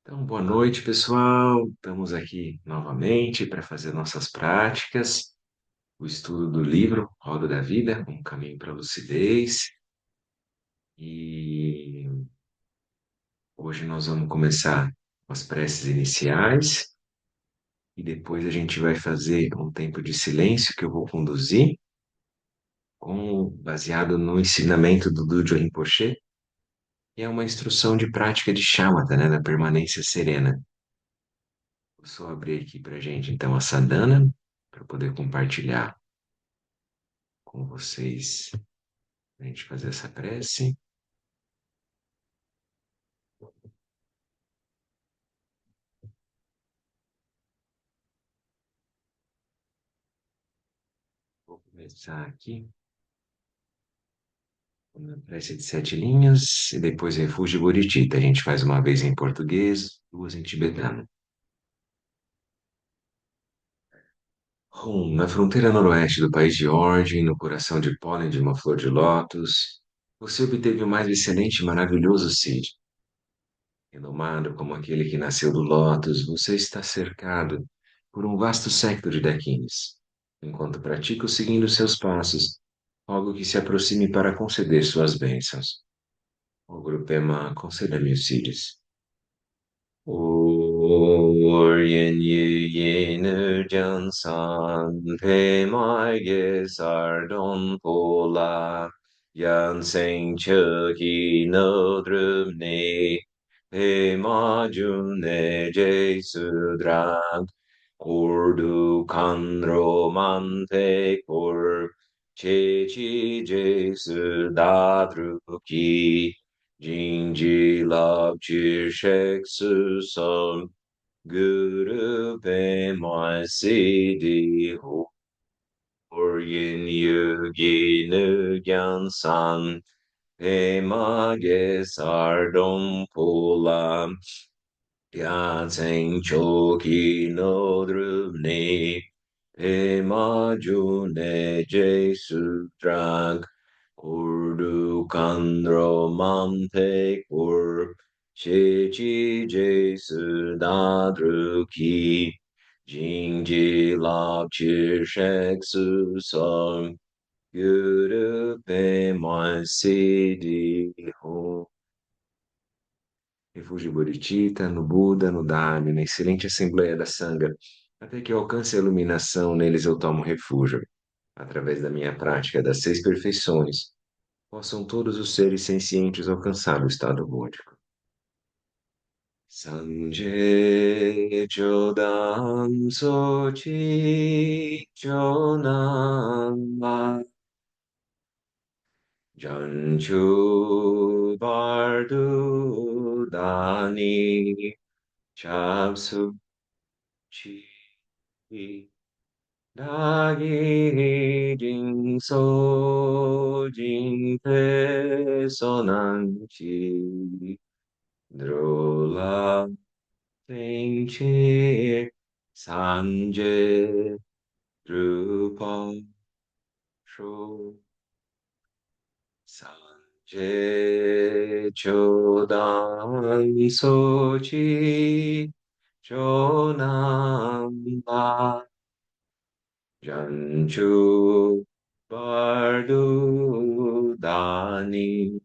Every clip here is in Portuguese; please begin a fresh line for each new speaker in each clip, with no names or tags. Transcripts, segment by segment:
Então, boa noite, pessoal. Estamos aqui novamente para fazer nossas práticas, o estudo do livro Roda da Vida, um caminho para a lucidez. E hoje nós vamos começar com as preces iniciais e depois a gente vai fazer um tempo de silêncio que eu vou conduzir, baseado no ensinamento do Dojo Rinpoche, que é uma instrução de prática de shamatha, né, da permanência serena. Vou só abrir aqui para a gente, então, a sadhana, para poder compartilhar com vocês, a gente fazer essa prece. Vou começar aqui com a prece de 7 linhas e depois Refúgio Bodhicitta. A gente faz uma vez em português, duas em tibetano. Na fronteira noroeste do país de origem, no coração de pólen de uma flor de lótus, você obteve o mais excelente e maravilhoso Seed. Renomado como aquele que nasceu do lótus, você está cercado por um vasto séquito de Dakins. Enquanto pratico seguindo seus passos, rogo que se aproxime para conceder suas bênçãos. O Grupema conceda-me os cílios. Orien Yenu Jansan Pemai Sardon Pola Yansen Chuki No Drumne Pema June Jesudran Kurdu Kanro Mante Kur Chechi Jesu Dadruki Jinji Labjir Shek Susam Guru Be My Siddhi Ho Oryin Yugi Nugyan San Pe Mage Sardom Pulam Yatseng Choki Nodrubni Pe Majune Jesu Drag Urdu Kandro Mante Kur Shechi Jesu Dadruki Jingji Labchir Shek Susong Guru Pe Man Siddhi Ho. Refúgio Bodhicitta, no Buda, no Dharma, na excelente Assembleia da Sangha, até que eu alcance a iluminação, neles eu tomo refúgio. Através da minha prática das 6 perfeições, possam todos os seres sencientes alcançar o estado búdico. Sanje Chodam Sochi Chonam Janchu Bardu Dani Chapsu Chi Dagi Jin So Jin Pe Sonan Chi Drola Ten Chi Sanje Drupa Sho Sanje Chodan Sochi Chonam Ba Janchu Bardu Dani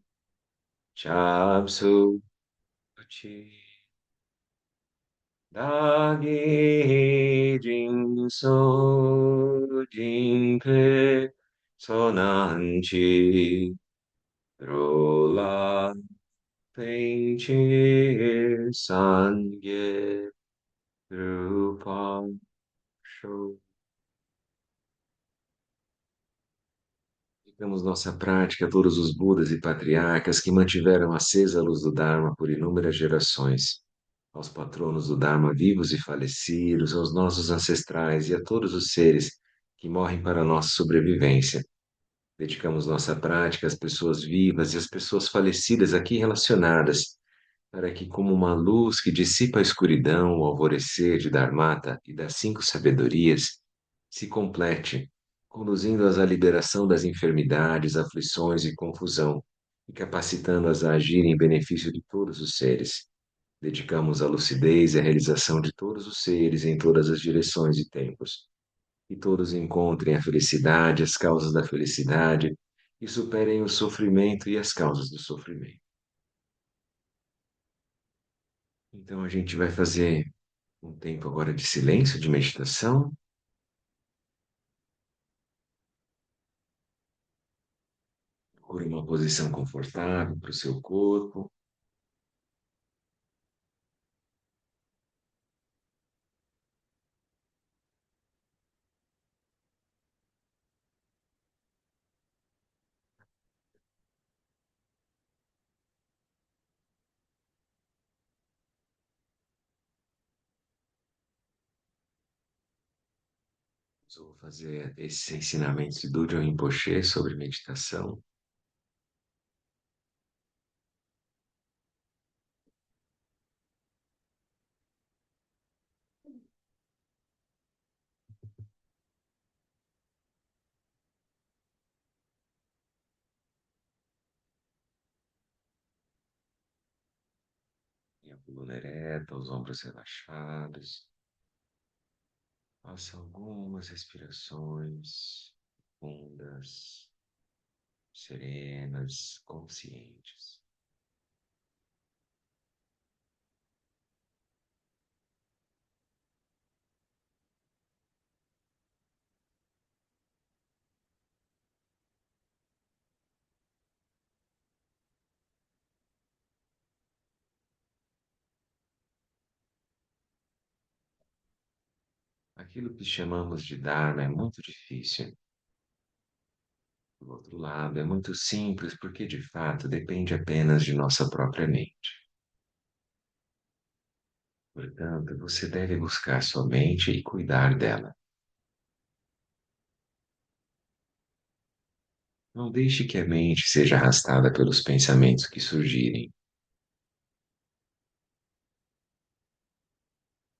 Chapsu Chi Dagi Jin So Jinpe Sonanchi Rola Penchi Sangye Rupa Sho. Temos nossa prática a todos os Budas e patriarcas que mantiveram acesa a luz do Dharma por inúmeras gerações, aos patronos do Dharma vivos e falecidos, aos nossos ancestrais e a todos os seres que morrem para a nossa sobrevivência. Dedicamos nossa prática às pessoas vivas e às pessoas falecidas aqui relacionadas, para que, como uma luz que dissipa a escuridão, o alvorecer de Dharmata e das 5 sabedorias, se complete, conduzindo-as à liberação das enfermidades, aflições e confusão, e capacitando-as a agir em benefício de todos os seres. Dedicamos a lucidez e a realização de todos os seres em todas as direções e tempos. Que todos encontrem a felicidade, as causas da felicidade e superem o sofrimento e as causas do sofrimento. Então a gente vai fazer um tempo agora de silêncio, de meditação. Procure uma posição confortável para o seu corpo. Eu vou fazer esses ensinamentos de Dojo Rinpoche sobre meditação. E a coluna ereta, os ombros relaxados. Faça algumas respirações profundas, serenas, conscientes. Aquilo que chamamos de Dharma é muito difícil. Por outro lado, é muito simples porque de fato depende apenas de nossa própria mente. Portanto, você deve buscar sua mente e cuidar dela. Não deixe que a mente seja arrastada pelos pensamentos que surgirem.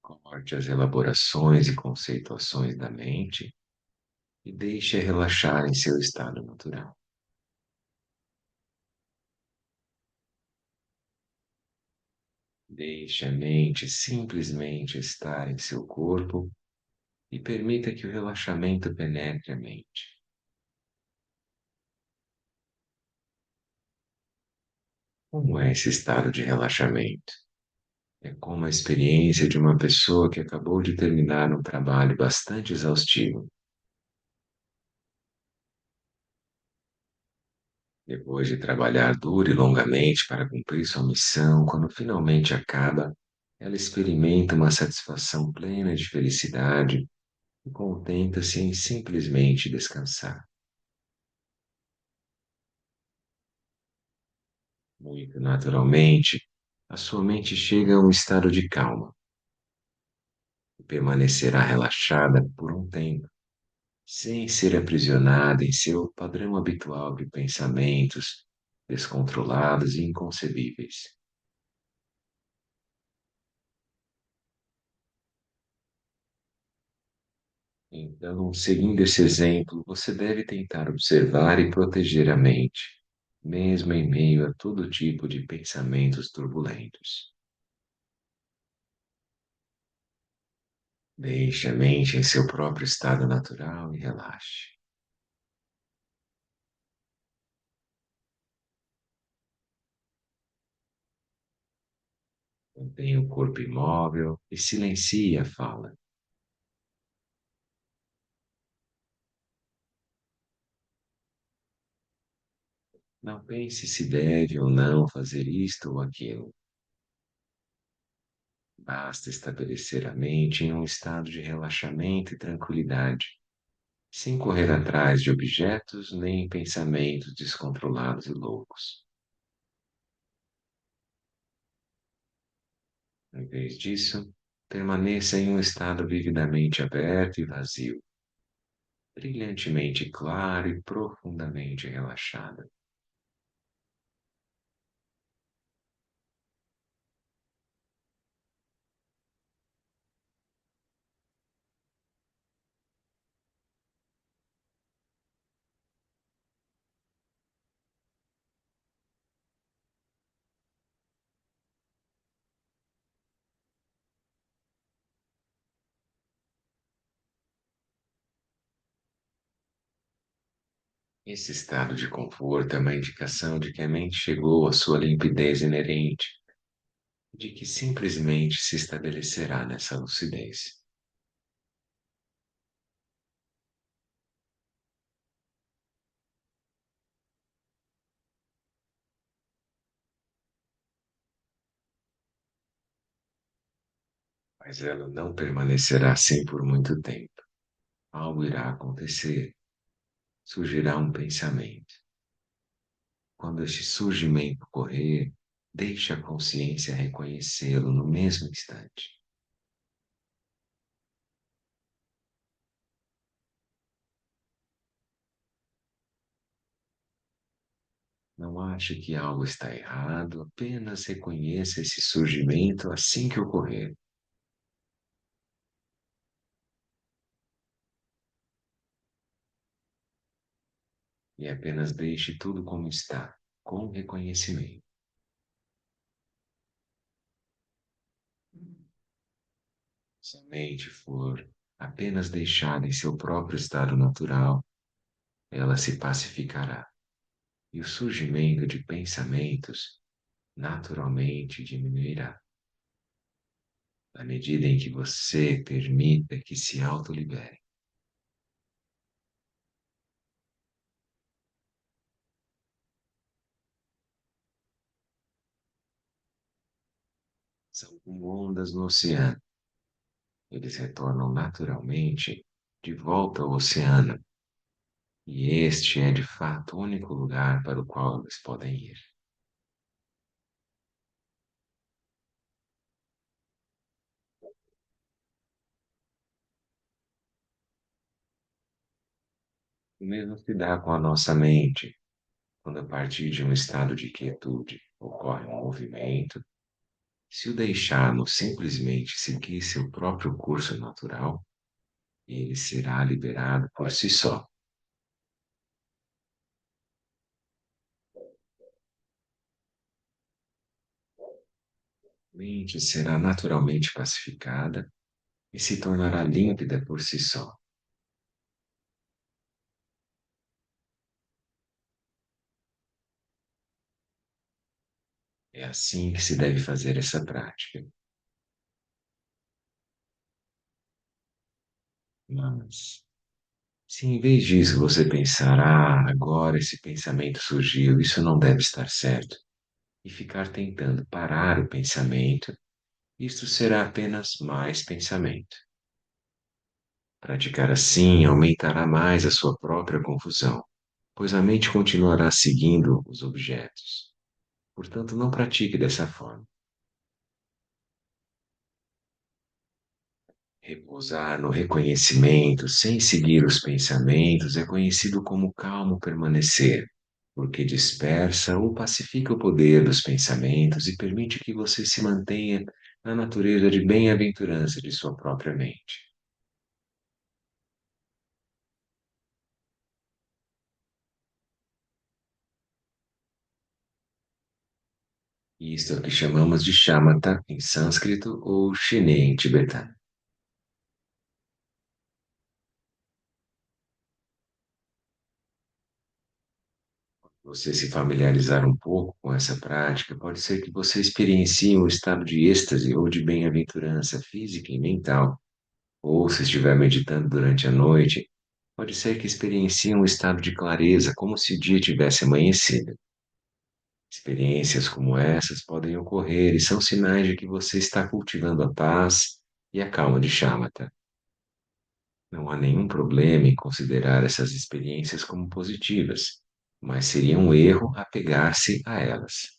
Corte as elaborações e conceituações da mente e deixe-a relaxar em seu estado natural. Deixe a mente simplesmente estar em seu corpo e permita que o relaxamento penetre a mente. Como é esse estado de relaxamento? É como a experiência de uma pessoa que acabou de terminar um trabalho bastante exaustivo. Depois de trabalhar duro e longamente para cumprir sua missão, quando finalmente acaba, ela experimenta uma satisfação plena de felicidade e contenta-se em simplesmente descansar. Muito naturalmente, a sua mente chega a um estado de calma e permanecerá relaxada por um tempo, sem ser aprisionada em seu padrão habitual de pensamentos descontrolados e inconcebíveis. Então, seguindo esse exemplo, você deve tentar observar e proteger a mente, mesmo em meio a todo tipo de pensamentos turbulentos. Deixe a mente em seu próprio estado natural e relaxe. Mantenha o corpo imóvel e silencie a fala. Não pense se deve ou não fazer isto ou aquilo. Basta estabelecer a mente em um estado de relaxamento e tranquilidade, sem correr atrás de objetos nem pensamentos descontrolados e loucos. Em vez disso, permaneça em um estado vividamente aberto e vazio, brilhantemente claro e profundamente relaxado. Esse estado de conforto é uma indicação de que a mente chegou à sua limpidez inerente, de que simplesmente se estabelecerá nessa lucidez. Mas ela não permanecerá assim por muito tempo. Algo irá acontecer, surgirá um pensamento. Quando este surgimento ocorrer, deixe a consciência reconhecê-lo no mesmo instante. Não ache que algo está errado, apenas reconheça esse surgimento assim que ocorrer. E apenas deixe tudo como está, com reconhecimento. Se a mente for apenas deixada em seu próprio estado natural, ela se pacificará. E o surgimento de pensamentos naturalmente diminuirá, à medida em que você permita que se autolibere. São como ondas no oceano. Eles retornam naturalmente de volta ao oceano, e este é de fato o único lugar para o qual eles podem ir. O mesmo se dá com a nossa mente, quando a partir de um estado de quietude ocorre um movimento. Se o deixarmos simplesmente seguir seu próprio curso natural, ele será liberado por si só. A mente será naturalmente pacificada e se tornará límpida por si só. É assim que se deve fazer essa prática. Mas, se em vez disso você pensar, agora esse pensamento surgiu, isso não deve estar certo, e ficar tentando parar o pensamento, isto será apenas mais pensamento. Praticar assim aumentará mais a sua própria confusão, pois a mente continuará seguindo os objetos. Portanto, não pratique dessa forma. Repousar no reconhecimento sem seguir os pensamentos é conhecido como calmo permanecer, porque dispersa ou pacifica o poder dos pensamentos e permite que você se mantenha na natureza de bem-aventurança de sua própria mente. E isto é o que chamamos de shamatha em sânscrito ou chinês em tibetano. Você se familiarizar um pouco com essa prática, pode ser que você experiencie um estado de êxtase ou de bem-aventurança física e mental. Ou, se estiver meditando durante a noite, pode ser que experiencie um estado de clareza, como se o dia tivesse amanhecido. Experiências como essas podem ocorrer e são sinais de que você está cultivando a paz e a calma de Shamatha. Não há nenhum problema em considerar essas experiências como positivas, mas seria um erro apegar-se a elas.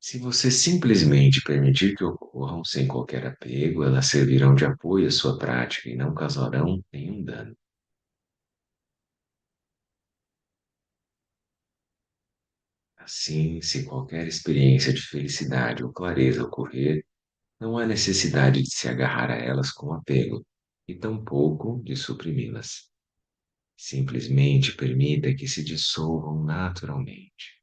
Se você simplesmente permitir que ocorram sem qualquer apego, elas servirão de apoio à sua prática e não causarão nenhum dano. Assim, se qualquer experiência de felicidade ou clareza ocorrer, não há necessidade de se agarrar a elas com apego, e tampouco de suprimi-las. Simplesmente permita que se dissolvam naturalmente.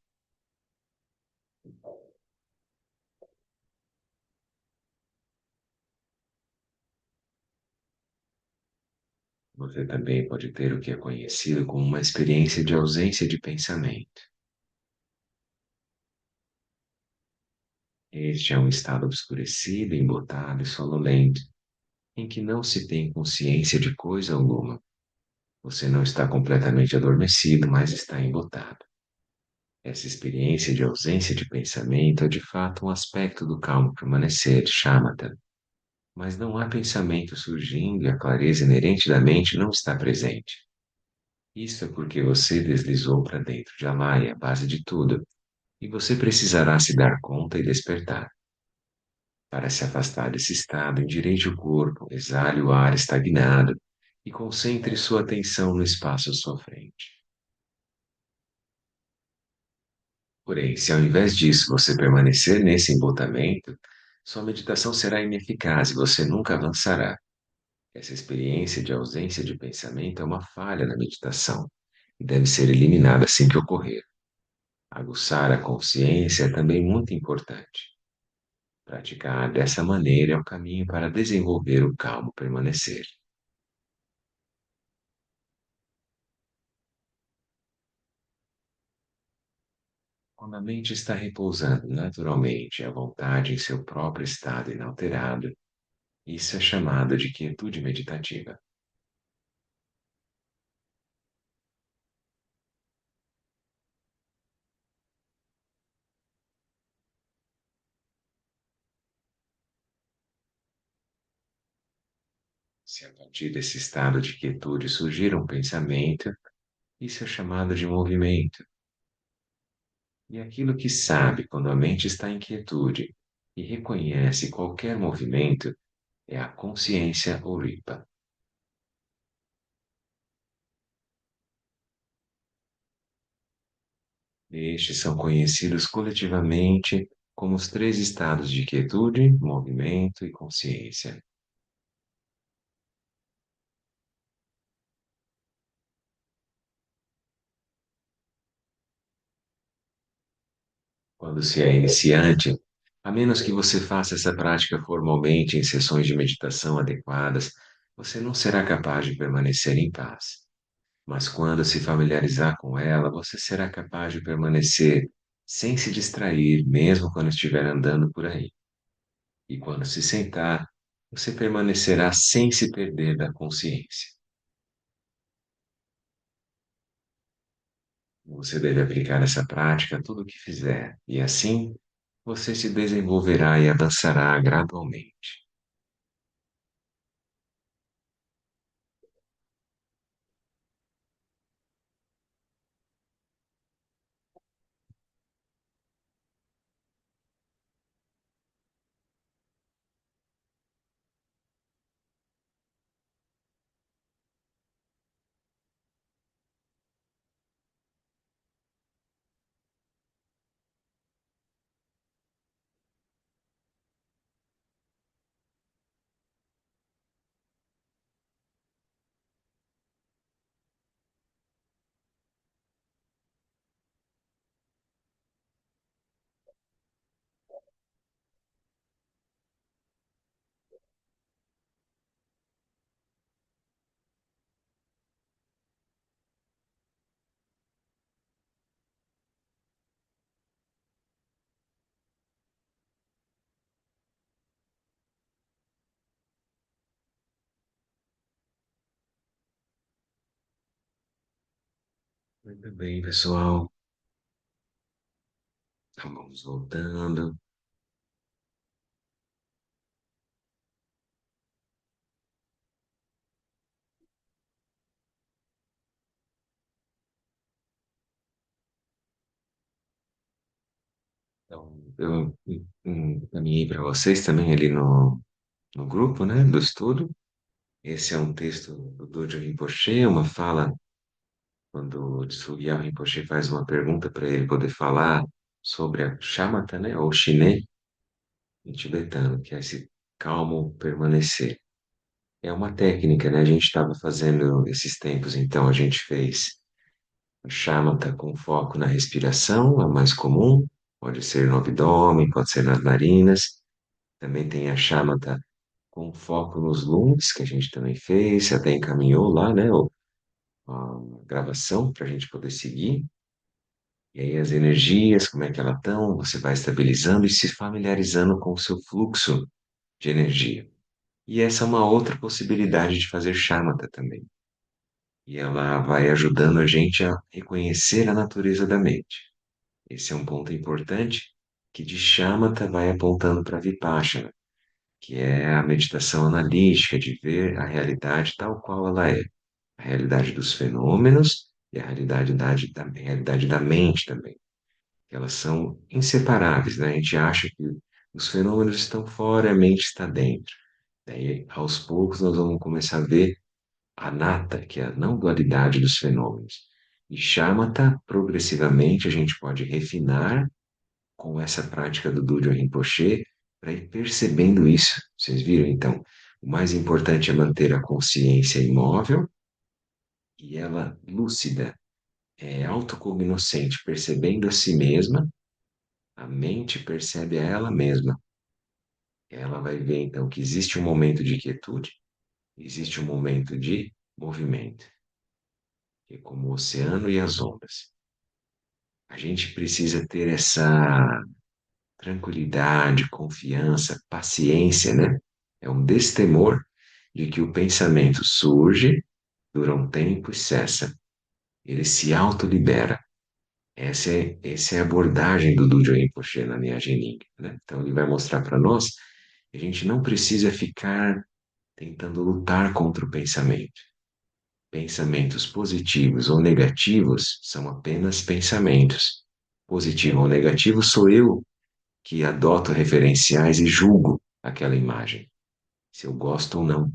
Você também pode ter o que é conhecido como uma experiência de ausência de pensamento. Este é um estado obscurecido, embotado e sonolento, em que não se tem consciência de coisa alguma. Você não está completamente adormecido, mas está embotado. Essa experiência de ausência de pensamento é de fato um aspecto do calmo permanecer, shamatha. Mas não há pensamento surgindo e a clareza inerente da mente não está presente. Isso é porque você deslizou para dentro de Alaya, a base de tudo, e você precisará se dar conta e despertar. Para se afastar desse estado, endireite o corpo, exale o ar estagnado e concentre sua atenção no espaço à sua frente. Porém, se ao invés disso você permanecer nesse embotamento, sua meditação será ineficaz e você nunca avançará. Essa experiência de ausência de pensamento é uma falha na meditação e deve ser eliminada assim que ocorrer. Aguçar a consciência é também muito importante. Praticar dessa maneira é o caminho para desenvolver o calmo permanecer. Quando a mente está repousando naturalmente à vontade em seu próprio estado inalterado, isso é chamado de quietude meditativa. Se a partir desse estado de quietude surgir um pensamento, isso é chamado de movimento. E aquilo que sabe quando a mente está em quietude e reconhece qualquer movimento é a consciência ou ripa. Estes são conhecidos coletivamente como os três estados de quietude, movimento e consciência. Quando se é iniciante, a menos que você faça essa prática formalmente em sessões de meditação adequadas, você não será capaz de permanecer em paz. Mas quando se familiarizar com ela, você será capaz de permanecer sem se distrair, mesmo quando estiver andando por aí. E quando se sentar, você permanecerá sem se perder da consciência. Você deve aplicar essa prática a tudo o que fizer, e assim você se desenvolverá e avançará gradualmente. Muito bem, pessoal. Então vamos voltando. Então, eu encaminhei para vocês também ali no grupo, né, do estudo. Esse é um texto do Dojo Rinpoche, uma fala quando o Tsugyal Rinpoche faz uma pergunta para ele poder falar sobre a shamatha, né, ou shiné, em tibetano, que é esse calmo permanecer. É uma técnica, né? A gente estava fazendo esses tempos, então a gente fez a shamatha com foco na respiração, a mais comum, pode ser no abdômen, pode ser nas narinas. Também tem a shamatha com foco nos lungs, que a gente também fez, até encaminhou lá, né, a gravação para a gente poder seguir. E aí as energias, como é que elas estão, você vai estabilizando e se familiarizando com o seu fluxo de energia. E essa é uma outra possibilidade de fazer shamatha também. E ela vai ajudando a gente a reconhecer a natureza da mente. Esse é um ponto importante que de shamatha vai apontando para vipassana, que é a meditação analítica de ver a realidade tal qual ela é, a realidade dos fenômenos e a a realidade da mente também. Elas são inseparáveis, né? A gente acha que os fenômenos estão fora, a mente está dentro. Daí, aos poucos, nós vamos começar a ver anatta, que é a não dualidade dos fenômenos. E shamatha, progressivamente, a gente pode refinar com essa prática do Dojo Rinpoche para ir percebendo isso. Vocês viram? Então, o mais importante é manter a consciência imóvel e ela lúcida, autocognoscente, percebendo a si mesma, a mente percebe a ela mesma. Ela vai ver, então, que existe um momento de quietude, existe um momento de movimento, que é como o oceano e as ondas. A gente precisa ter essa tranquilidade, confiança, paciência, né? É um destemor de que o pensamento surge, dura um tempo e cessa. Ele se autolibera. Essa é a abordagem do Dojo Rinpoche na linhagem Ning, né? Então ele vai mostrar para nós que a gente não precisa ficar tentando lutar contra o pensamento. Pensamentos positivos ou negativos são apenas pensamentos. Positivo ou negativo sou eu que adoto referenciais e julgo aquela imagem, se eu gosto ou não.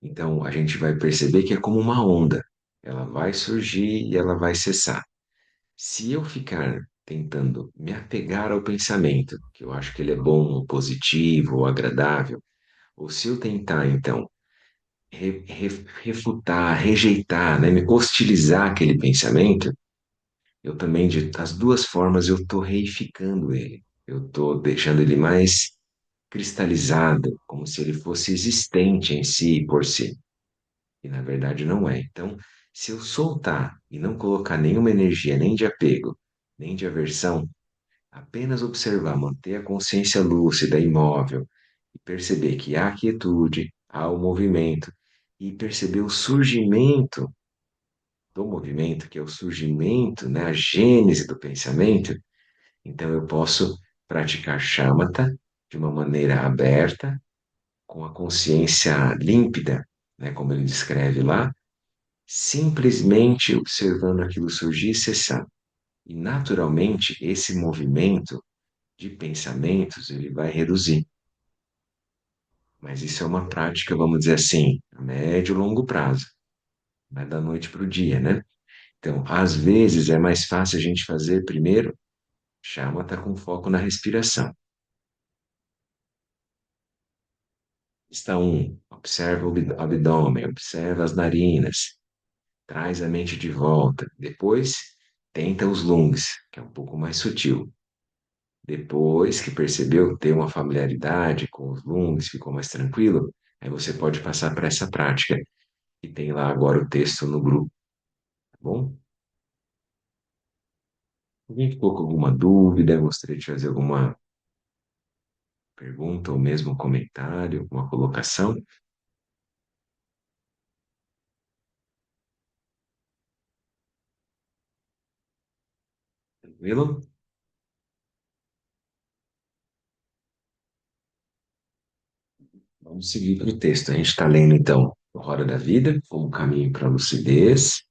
Então, a gente vai perceber que é como uma onda. Ela vai surgir e ela vai cessar. Se eu ficar tentando me apegar ao pensamento, que eu acho que ele é bom, positivo ou agradável, ou se eu tentar, então, refutar, rejeitar, né, me hostilizar aquele pensamento, eu também, das duas formas, eu estou reificando ele. Eu estou deixando ele mais cristalizado, como se ele fosse existente em si, por si. E na verdade não é. Então, se eu soltar e não colocar nenhuma energia, nem de apego, nem de aversão, apenas observar, manter a consciência lúcida, imóvel, e perceber que há quietude, há o movimento, e perceber o surgimento do movimento, que é o surgimento, né, a gênese do pensamento, então eu posso praticar shamatha de uma maneira aberta, com a consciência límpida, né, como ele descreve lá, simplesmente observando aquilo surgir e cessar. E naturalmente esse movimento de pensamentos ele vai reduzir. Mas isso é uma prática, vamos dizer assim, a médio e longo prazo, vai da noite para o dia, né? Então, às vezes é mais fácil a gente fazer primeiro, chama, tá com foco na respiração. Está um, observa o abdômen, observa as narinas, traz a mente de volta. Depois, tenta os lungs, que é um pouco mais sutil. Depois que percebeu ter uma familiaridade com os lungs, ficou mais tranquilo, aí você pode passar para essa prática, que tem lá agora o texto no grupo, tá bom? Alguém ficou com alguma dúvida? Gostaria de fazer alguma pergunta ou mesmo comentário, alguma colocação? Tranquilo? Vamos seguir para o texto. A gente está lendo, então, Roda da Vida, como caminho para a lucidez.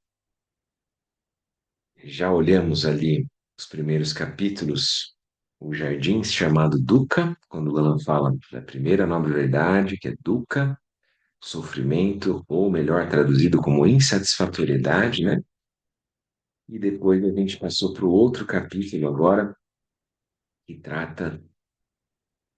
Já olhamos ali os primeiros capítulos, o jardim chamado Dukkha, quando Alan fala da primeira nobre verdade, que é Dukkha, sofrimento, ou melhor traduzido como insatisfatoriedade, né? E depois a gente passou para o outro capítulo agora, que trata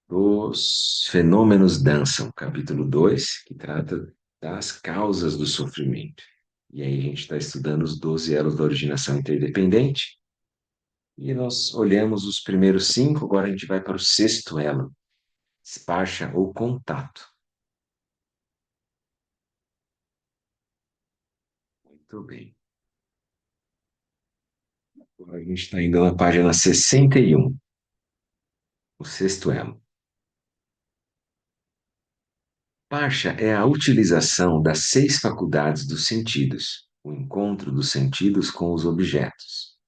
dos fenômenos dançam, capítulo 2 que trata das causas do sofrimento. E aí a gente está estudando os 12 elos da originação interdependente, e nós olhamos os primeiros cinco, agora a gente vai para o sexto elo, Sparsha ou contato. Muito bem. Agora a gente está indo na página 61, o sexto elo. Parsha é a utilização das seis faculdades dos sentidos, o encontro dos sentidos com os objetos.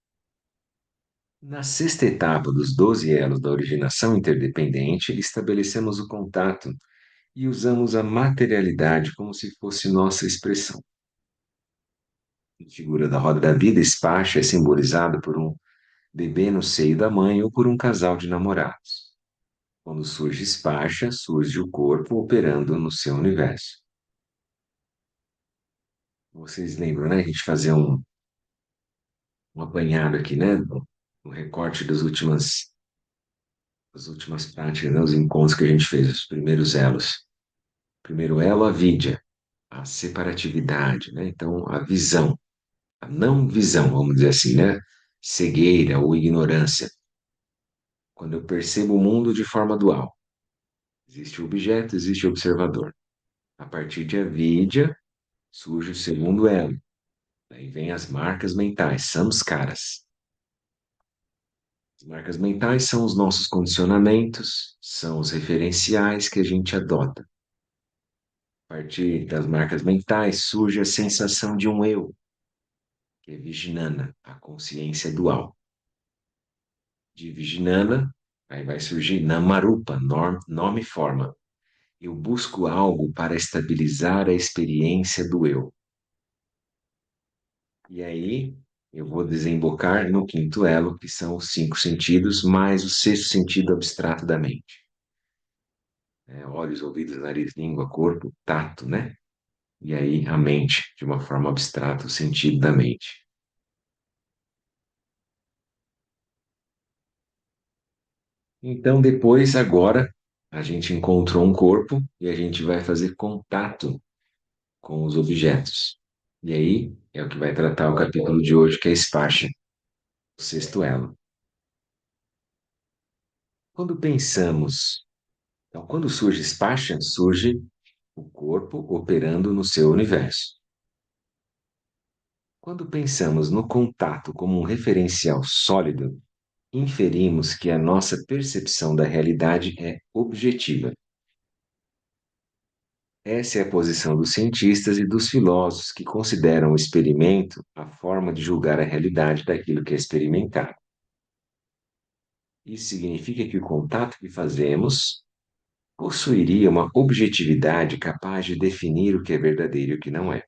Na sexta etapa dos 12 elos da originação interdependente, estabelecemos o contato e usamos a materialidade como se fosse nossa expressão. A figura da roda da vida, Sparsha, é simbolizada por um bebê no seio da mãe ou por um casal de namorados. Quando surge Sparsha, surge o corpo operando no seu universo. Vocês lembram, né? A gente fazia um apanhado aqui, né? Um recorte das últimas práticas, né? Os encontros que a gente fez, os primeiros elos. Primeiro elo, a vidya, a separatividade, né? Então, a visão, a não visão, vamos dizer assim, né? Cegueira ou ignorância. Quando eu percebo o mundo de forma dual, existe o objeto, existe o observador. A partir de avidya, surge o segundo elo. Daí vem as marcas mentais, samskaras. As marcas mentais são os nossos condicionamentos, são os referenciais que a gente adota. A partir das marcas mentais surge a sensação de um eu, que é Vijnana, a consciência dual. De Vijnana, aí vai surgir Namarupa, nome e forma. Eu busco algo para estabilizar a experiência do eu. E aí eu vou desembocar no quinto elo, que são os cinco sentidos, mais o sexto sentido abstrato da mente. Olhos, ouvidos, nariz, língua, corpo, tato, né? E aí a mente, de uma forma abstrata, o sentido da mente. Então, depois, agora, a gente encontrou um corpo e a gente vai fazer contato com os objetos. E aí é o que vai tratar o capítulo de hoje, que é Sparsha, o sexto elo. Quando pensamos, então, quando surge Sparsha, surge o corpo operando no seu universo. Quando pensamos no contato como um referencial sólido, inferimos que a nossa percepção da realidade é objetiva. Essa é a posição dos cientistas e dos filósofos que consideram o experimento a forma de julgar a realidade daquilo que é experimentado. Isso significa que o contato que fazemos possuiria uma objetividade capaz de definir o que é verdadeiro e o que não é.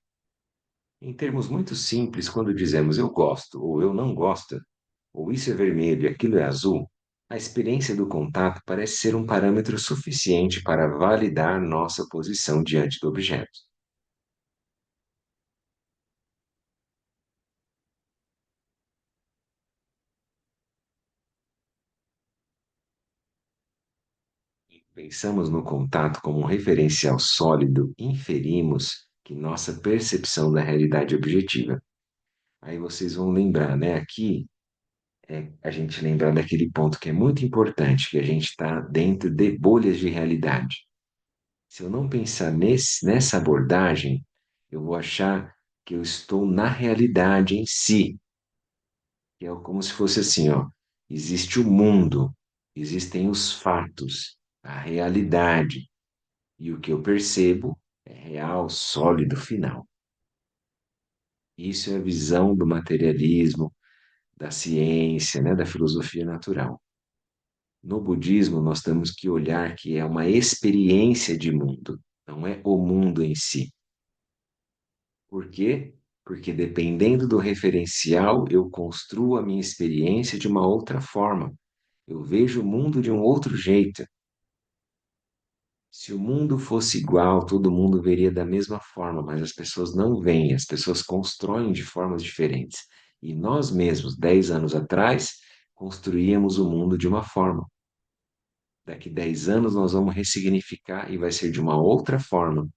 Em termos muito simples, quando dizemos eu gosto ou eu não gosto, ou isso é vermelho e aquilo é azul, a experiência do contato parece ser um parâmetro suficiente para validar nossa posição diante do objeto. Pensamos no contato como um referencial sólido, inferimos que nossa percepção da realidade é objetiva. Aí vocês vão lembrar, né? Aqui a gente lembrar daquele ponto que é muito importante, que a gente está dentro de bolhas de realidade. Se eu não pensar nessa abordagem, eu vou achar que eu estou na realidade em si, que é como se fosse assim, ó, existe o mundo, existem os fatos, a realidade, e o que eu percebo é real, sólido, final. Isso é a visão do materialismo, da ciência, né, da filosofia natural. No budismo, nós temos que olhar que é uma experiência de mundo, não é o mundo em si. Por quê? Porque dependendo do referencial, eu construo a minha experiência de uma outra forma. Eu vejo o mundo de um outro jeito. Se o mundo fosse igual, todo mundo veria da mesma forma, mas as pessoas não veem, as pessoas constroem de formas diferentes. E nós mesmos, 10 anos atrás, construíamos o mundo de uma forma. Daqui 10 anos nós vamos ressignificar e vai ser de uma outra forma.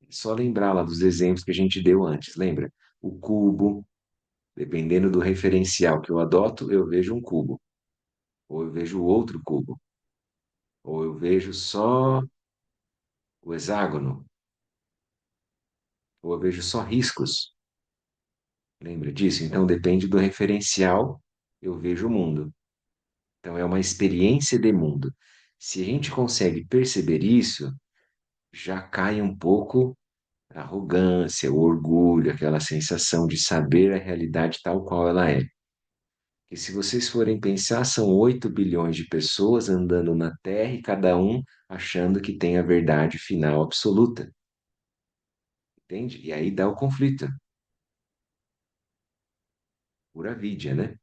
É só lembrar lá dos exemplos que a gente deu antes, lembra? O cubo, dependendo do referencial que eu adoto, eu vejo um cubo, ou eu vejo outro cubo. Ou eu vejo só o hexágono, ou eu vejo só riscos. Lembra disso? Então depende do referencial, eu vejo o mundo. Então é uma experiência de mundo. Se a gente consegue perceber isso, já cai um pouco a arrogância, o orgulho, aquela sensação de saber a realidade tal qual ela é. E se vocês forem pensar, são 8 bilhões de pessoas andando na Terra e cada um achando que tem a verdade final absoluta, entende? E aí dá o conflito, pura vidya, né?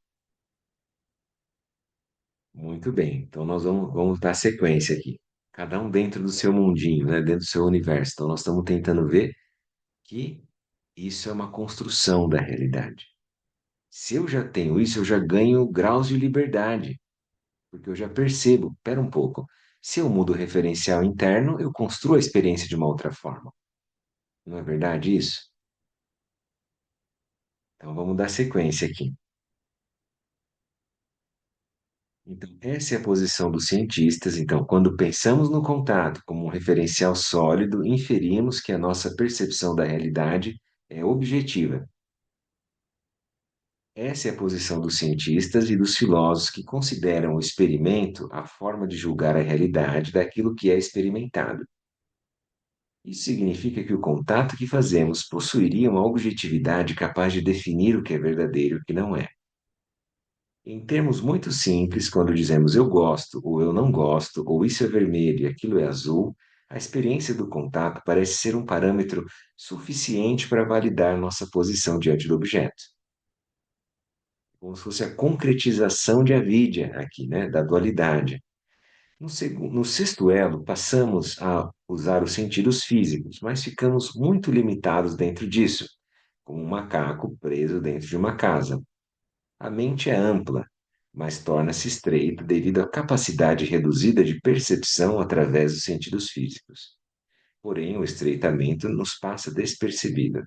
Muito bem, então nós vamos dar sequência aqui. Cada um dentro do seu mundinho, né? Dentro do seu universo. Então nós estamos tentando ver que isso é uma construção da realidade. Se eu já tenho isso, eu já ganho graus de liberdade, porque eu já percebo, espera um pouco, se eu mudo o referencial interno, eu construo a experiência de uma outra forma. Não é verdade isso? Então vamos dar sequência aqui. Então, essa é a posição dos cientistas. Então, quando pensamos no contato como um referencial sólido, inferimos que a nossa percepção da realidade é objetiva. Essa é a posição dos cientistas e dos filósofos que consideram o experimento a forma de julgar a realidade daquilo que é experimentado. Isso significa que o contato que fazemos possuiria uma objetividade capaz de definir o que é verdadeiro e o que não é. Em termos muito simples, quando dizemos eu gosto, ou eu não gosto, ou isso é vermelho e aquilo é azul, a experiência do contato parece ser um parâmetro suficiente para validar nossa posição diante do objeto. Como se fosse a concretização de avidya aqui, né, da dualidade. No sexto elo, passamos a usar os sentidos físicos, mas ficamos muito limitados dentro disso, como um macaco preso dentro de uma casa. A mente é ampla, mas torna-se estreita devido à capacidade reduzida de percepção através dos sentidos físicos. Porém, o estreitamento nos passa despercebido.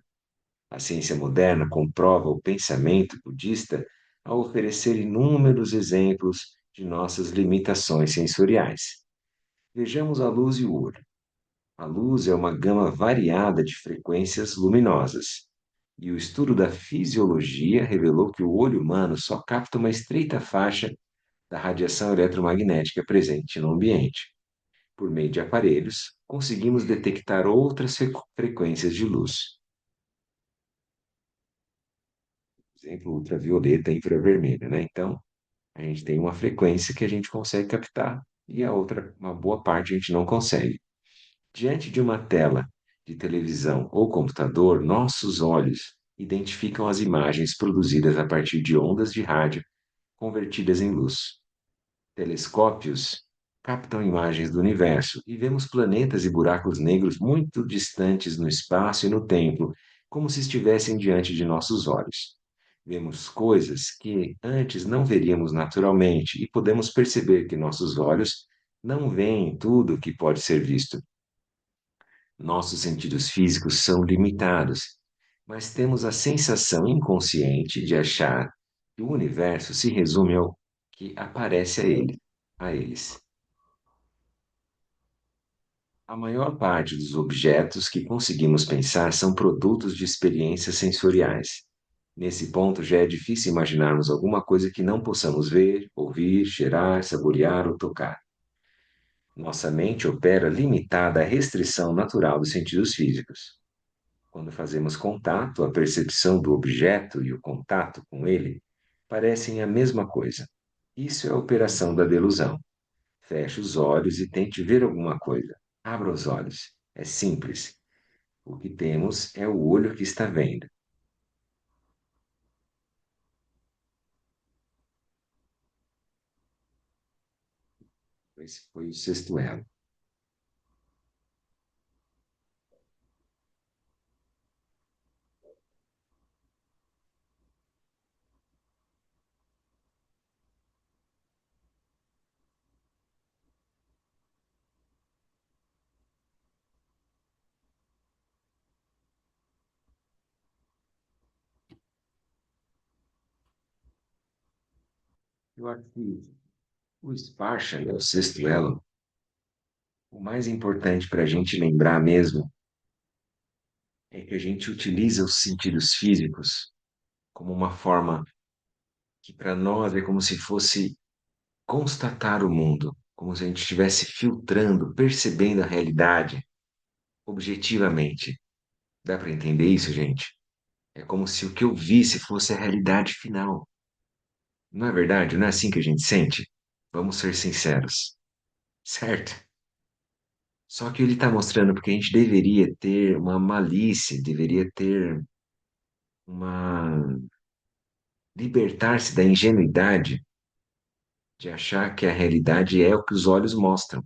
A ciência moderna comprova o pensamento budista ao oferecer inúmeros exemplos de nossas limitações sensoriais. Vejamos a luz e o olho. A luz é uma gama variada de frequências luminosas, e o estudo da fisiologia revelou que o olho humano só capta uma estreita faixa da radiação eletromagnética presente no ambiente. Por meio de aparelhos, conseguimos detectar outras frequências de luz, por exemplo, ultravioleta e infravermelho, né? Então, a gente tem uma frequência que a gente consegue captar e a outra, uma boa parte, a gente não consegue. Diante de uma tela de televisão ou computador, nossos olhos identificam as imagens produzidas a partir de ondas de rádio convertidas em luz. Telescópios captam imagens do universo e vemos planetas e buracos negros muito distantes no espaço e no tempo, como se estivessem diante de nossos olhos. Vemos coisas que antes não veríamos naturalmente e podemos perceber que nossos olhos não veem tudo o que pode ser visto. Nossos sentidos físicos são limitados, mas temos a sensação inconsciente de achar que o universo se resume ao que aparece a eles. A maior parte dos objetos que conseguimos pensar são produtos de experiências sensoriais. Nesse ponto, já é difícil imaginarmos alguma coisa que não possamos ver, ouvir, cheirar, saborear ou tocar. Nossa mente opera limitada à restrição natural dos sentidos físicos. Quando fazemos contato, a percepção do objeto e o contato com ele parecem a mesma coisa. Isso é a operação da delusão. Feche os olhos e tente ver alguma coisa. Abra os olhos. É simples. O que temos é o olho que está vendo. Esse foi o sexto elo. Eu acho que o Sparsha, né, o sexto elo, O mais importante para a gente lembrar mesmo é que a gente utiliza os sentidos físicos como uma forma que para nós é como se fosse constatar o mundo, como se a gente estivesse filtrando, percebendo a realidade objetivamente. Dá para entender isso, gente? É como se o que eu visse fosse a realidade final. Não é verdade? Não é assim que a gente sente? Vamos ser sinceros, certo? Só que ele está mostrando porque a gente deveria ter uma malícia, deveria ter uma libertar-se da ingenuidade de achar que a realidade é o que os olhos mostram.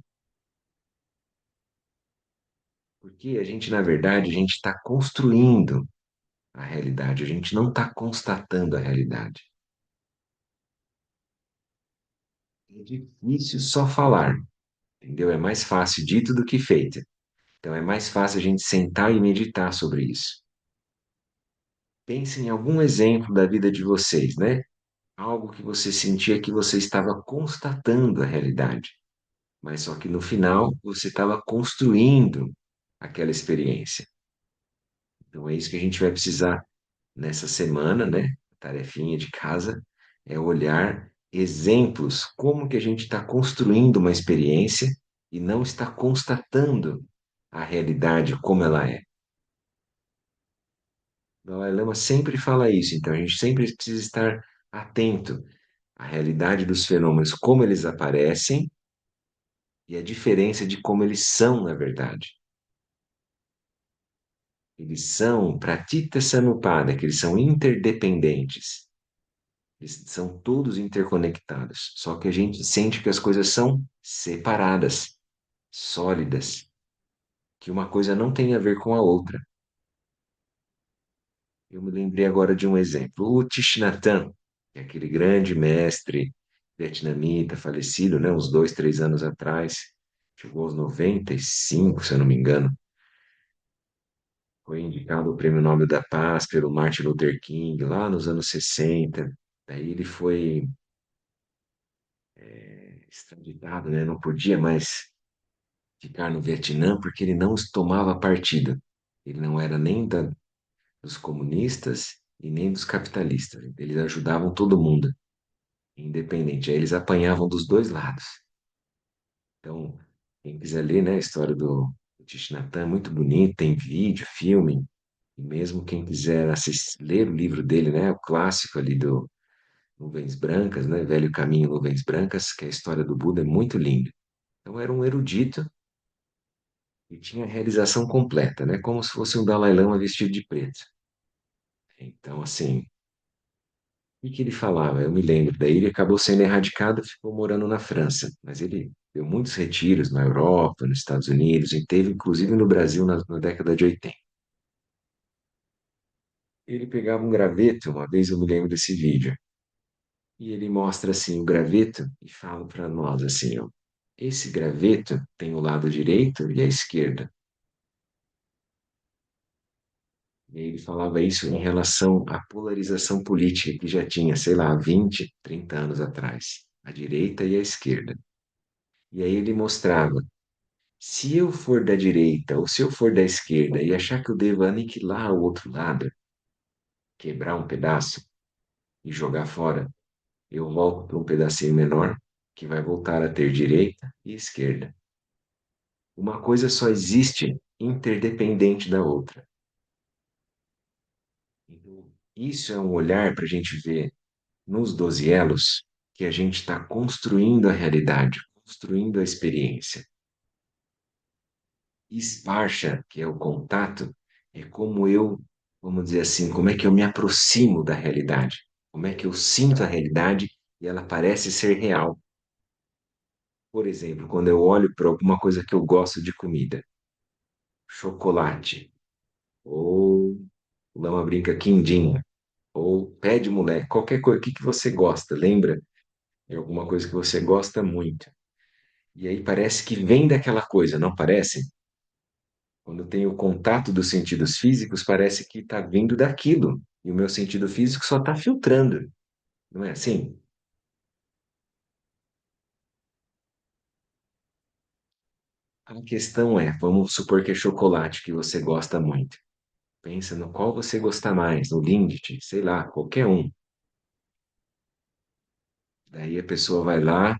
Porque a gente, na verdade, a gente está construindo a realidade, a gente não está constatando a realidade. É difícil só falar, entendeu? É mais fácil dito do que feito. Então é mais fácil a gente sentar e meditar sobre isso. Pense em algum exemplo da vida de vocês, né? Algo que você sentia que você estava constatando a realidade, mas só que no final você estava construindo aquela experiência. Então é isso que a gente vai precisar nessa semana, né? Tarefinha de casa é olhar exemplos, como que a gente está construindo uma experiência e não está constatando a realidade como ela é. O Dalai Lama sempre fala isso, então a gente sempre precisa estar atento à realidade dos fenômenos, como eles aparecem e a diferença de como eles são na verdade. Eles são pratitya samuppada, que eles são interdependentes. Eles são todos interconectados. Só que a gente sente que as coisas são separadas, sólidas, que uma coisa não tem a ver com a outra. Eu me lembrei agora de um exemplo. O Thich Nhat Hanh, que é aquele grande mestre vietnamita falecido, né, uns 2, 3 anos atrás, chegou aos 95, se eu não me engano. Foi indicado ao Prêmio Nobel da Paz pelo Martin Luther King lá nos anos 60. Daí ele foi extraditado, né? Não podia mais ficar no Vietnã porque ele não tomava partido. Ele não era nem dos comunistas e nem dos capitalistas. Eles ajudavam todo mundo, independente. Aí eles apanhavam dos dois lados. Então, quem quiser ler, né, a história do Thich Nhat Hanh, é muito bonito, tem vídeo, filme, e mesmo quem quiser ler o livro dele, né, o clássico ali do Nuvens Brancas, né, Velho Caminho, Nuvens Brancas, que é a história do Buda, é muito linda. Então, era um erudito e tinha a realização completa, né, como se fosse um Dalai Lama vestido de preto. Então, assim, o que ele falava? Eu me lembro. Daí ele acabou sendo erradicado e ficou morando na França. Mas ele deu muitos retiros na Europa, nos Estados Unidos, e teve inclusive no Brasil na década de 80. Ele pegava um graveto, uma vez eu me lembro desse vídeo, e ele mostra assim o graveto e fala para nós assim, ó, esse graveto tem o lado direito e a esquerda. E ele falava isso em relação à polarização política que já tinha, sei lá, 20, 30 anos atrás, a direita e a esquerda. E aí ele mostrava, se eu for da direita ou se eu for da esquerda e achar que eu devo aniquilar o outro lado, quebrar um pedaço e jogar fora, eu volto para um pedacinho menor que vai voltar a ter direita e esquerda. Uma coisa só existe interdependente da outra. Então, isso é um olhar para a gente ver nos 12 elos que a gente está construindo a realidade, construindo a experiência. Esparcha, que é o contato, é como eu, vamos dizer assim, como é que eu me aproximo da realidade, como é que eu sinto a realidade e ela parece ser real. Por exemplo, quando eu olho para alguma coisa que eu gosto de comida, chocolate, ou lama brinca quindim, ou pé de moleque, qualquer coisa, o que que você gosta? Lembra? É alguma coisa que você gosta muito. E aí parece que vem daquela coisa, não parece? Quando tem o contato dos sentidos físicos, parece que está vindo daquilo. E o meu sentido físico só está filtrando. Não é assim? A questão é, vamos supor que é chocolate que você gosta muito. Pensa no qual você gosta mais, no Lindt, sei lá, qualquer um. Daí a pessoa vai lá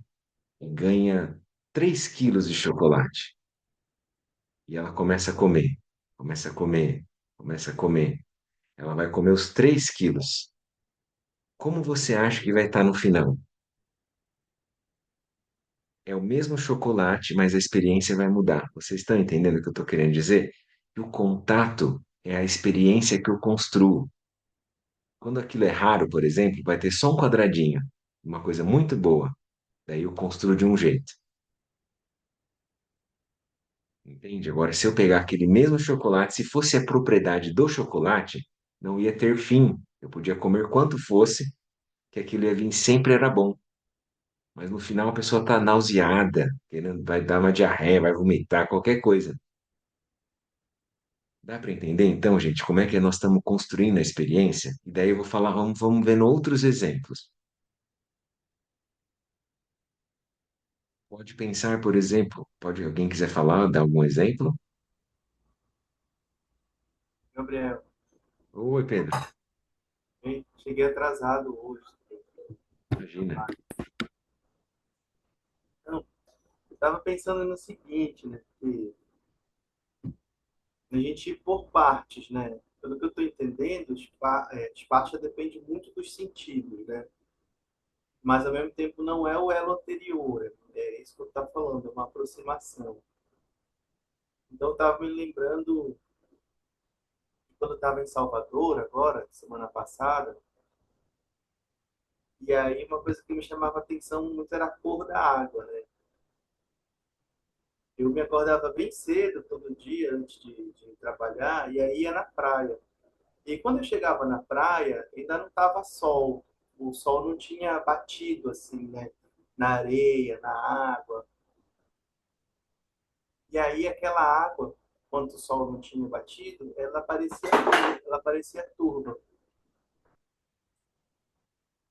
e ganha 3 quilos de chocolate. E ela começa a comer, começa a comer, começa a comer. Ela vai comer os 3 quilos. Como você acha que vai estar no final? É o mesmo chocolate, mas a experiência vai mudar. Vocês estão entendendo o que eu estou querendo dizer? Que o contato é a experiência que eu construo. Quando aquilo é raro, por exemplo, vai ter só um quadradinho, uma coisa muito boa. Daí eu construo de um jeito. Entende? Agora, se eu pegar aquele mesmo chocolate, se fosse a propriedade do chocolate, não ia ter fim. Eu podia comer quanto fosse, que aquilo ia vir sempre era bom. Mas no final a pessoa está nauseada, querendo, vai dar uma diarreia, vai vomitar, qualquer coisa. Dá para entender então, gente, como é que nós estamos construindo a experiência? E daí eu vou falar, vamos vendo outros exemplos. Pode pensar, por exemplo, pode alguém quiser falar, dar algum exemplo?
Gabriel,
Oi, Pedro.
hein? Cheguei atrasado hoje.
Imagina.
Não, eu estava pensando no seguinte, né? Que a gente ir por partes, né? Pelo que eu estou entendendo, Esparta depende muito dos sentidos, né? Mas ao mesmo tempo não é o elo anterior. É isso que eu estava falando, é uma aproximação. Então eu estava me lembrando quando eu estava em Salvador agora, semana passada, e aí uma coisa que me chamava a atenção muito era a cor da água, né? Eu me acordava bem cedo todo dia antes de ir trabalhar e aí ia na praia. E quando eu chegava na praia, ainda não estava sol. O sol não tinha batido assim, né? Na areia, na água. E aí aquela água, quando o sol não tinha batido, ela parecia turva.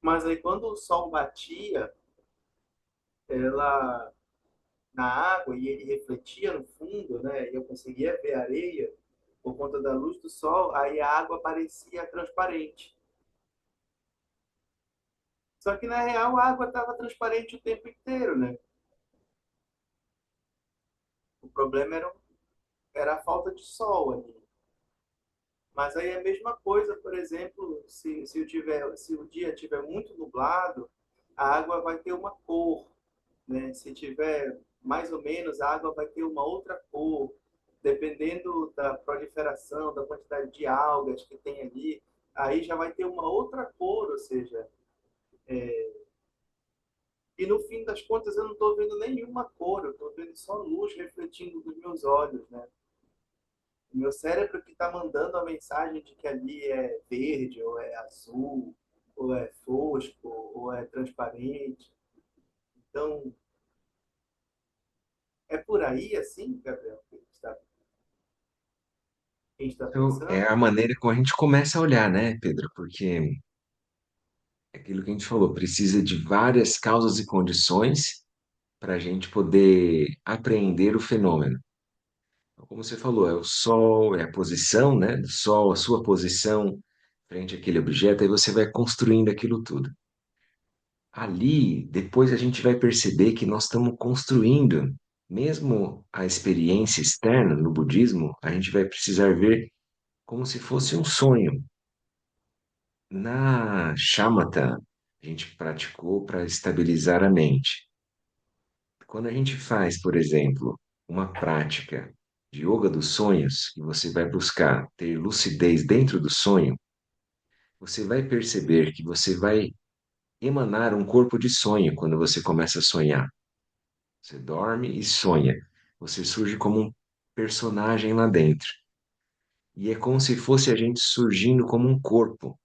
Mas aí quando o sol batia, ela na água e ele refletia no fundo, né? E eu conseguia ver a areia por conta da luz do sol, aí a água parecia transparente. Só que na real a água estava transparente o tempo inteiro, né? O problema era a falta de sol ali. Mas aí é a mesma coisa, por exemplo, se o dia tiver muito nublado, a água vai ter uma cor, né? Se tiver mais ou menos, a água vai ter uma outra cor, dependendo da proliferação, da quantidade de algas que tem ali, aí já vai ter uma outra cor, ou seja, e no fim das contas eu não estou vendo nenhuma cor, eu estou vendo só luz refletindo dos meus olhos, né? O meu cérebro que está mandando a mensagem de que ali é verde, ou é azul, ou é fosco, ou é transparente. Então, é por aí assim, Gabriel, que a gente está
Então, é
pensando?
a maneira como a gente começa a olhar, né, Pedro? Porque é aquilo que a gente falou, precisa de várias causas e condições para a gente poder apreender o fenômeno. Então, como você falou, é o Sol, é a posição, né, do Sol, a sua posição frente àquele objeto, aí você vai construindo aquilo tudo. Ali, depois a gente vai perceber que nós estamos construindo, mesmo a experiência externa no budismo, a gente vai precisar ver como se fosse um sonho. Na shamatha, a gente praticou para estabilizar a mente. Quando a gente faz, por exemplo, uma prática de yoga dos sonhos, e você vai buscar ter lucidez dentro do sonho, você vai perceber que você vai emanar um corpo de sonho quando você começa a sonhar. Você dorme e sonha. Você surge como um personagem lá dentro. E é como se fosse a gente surgindo como um corpo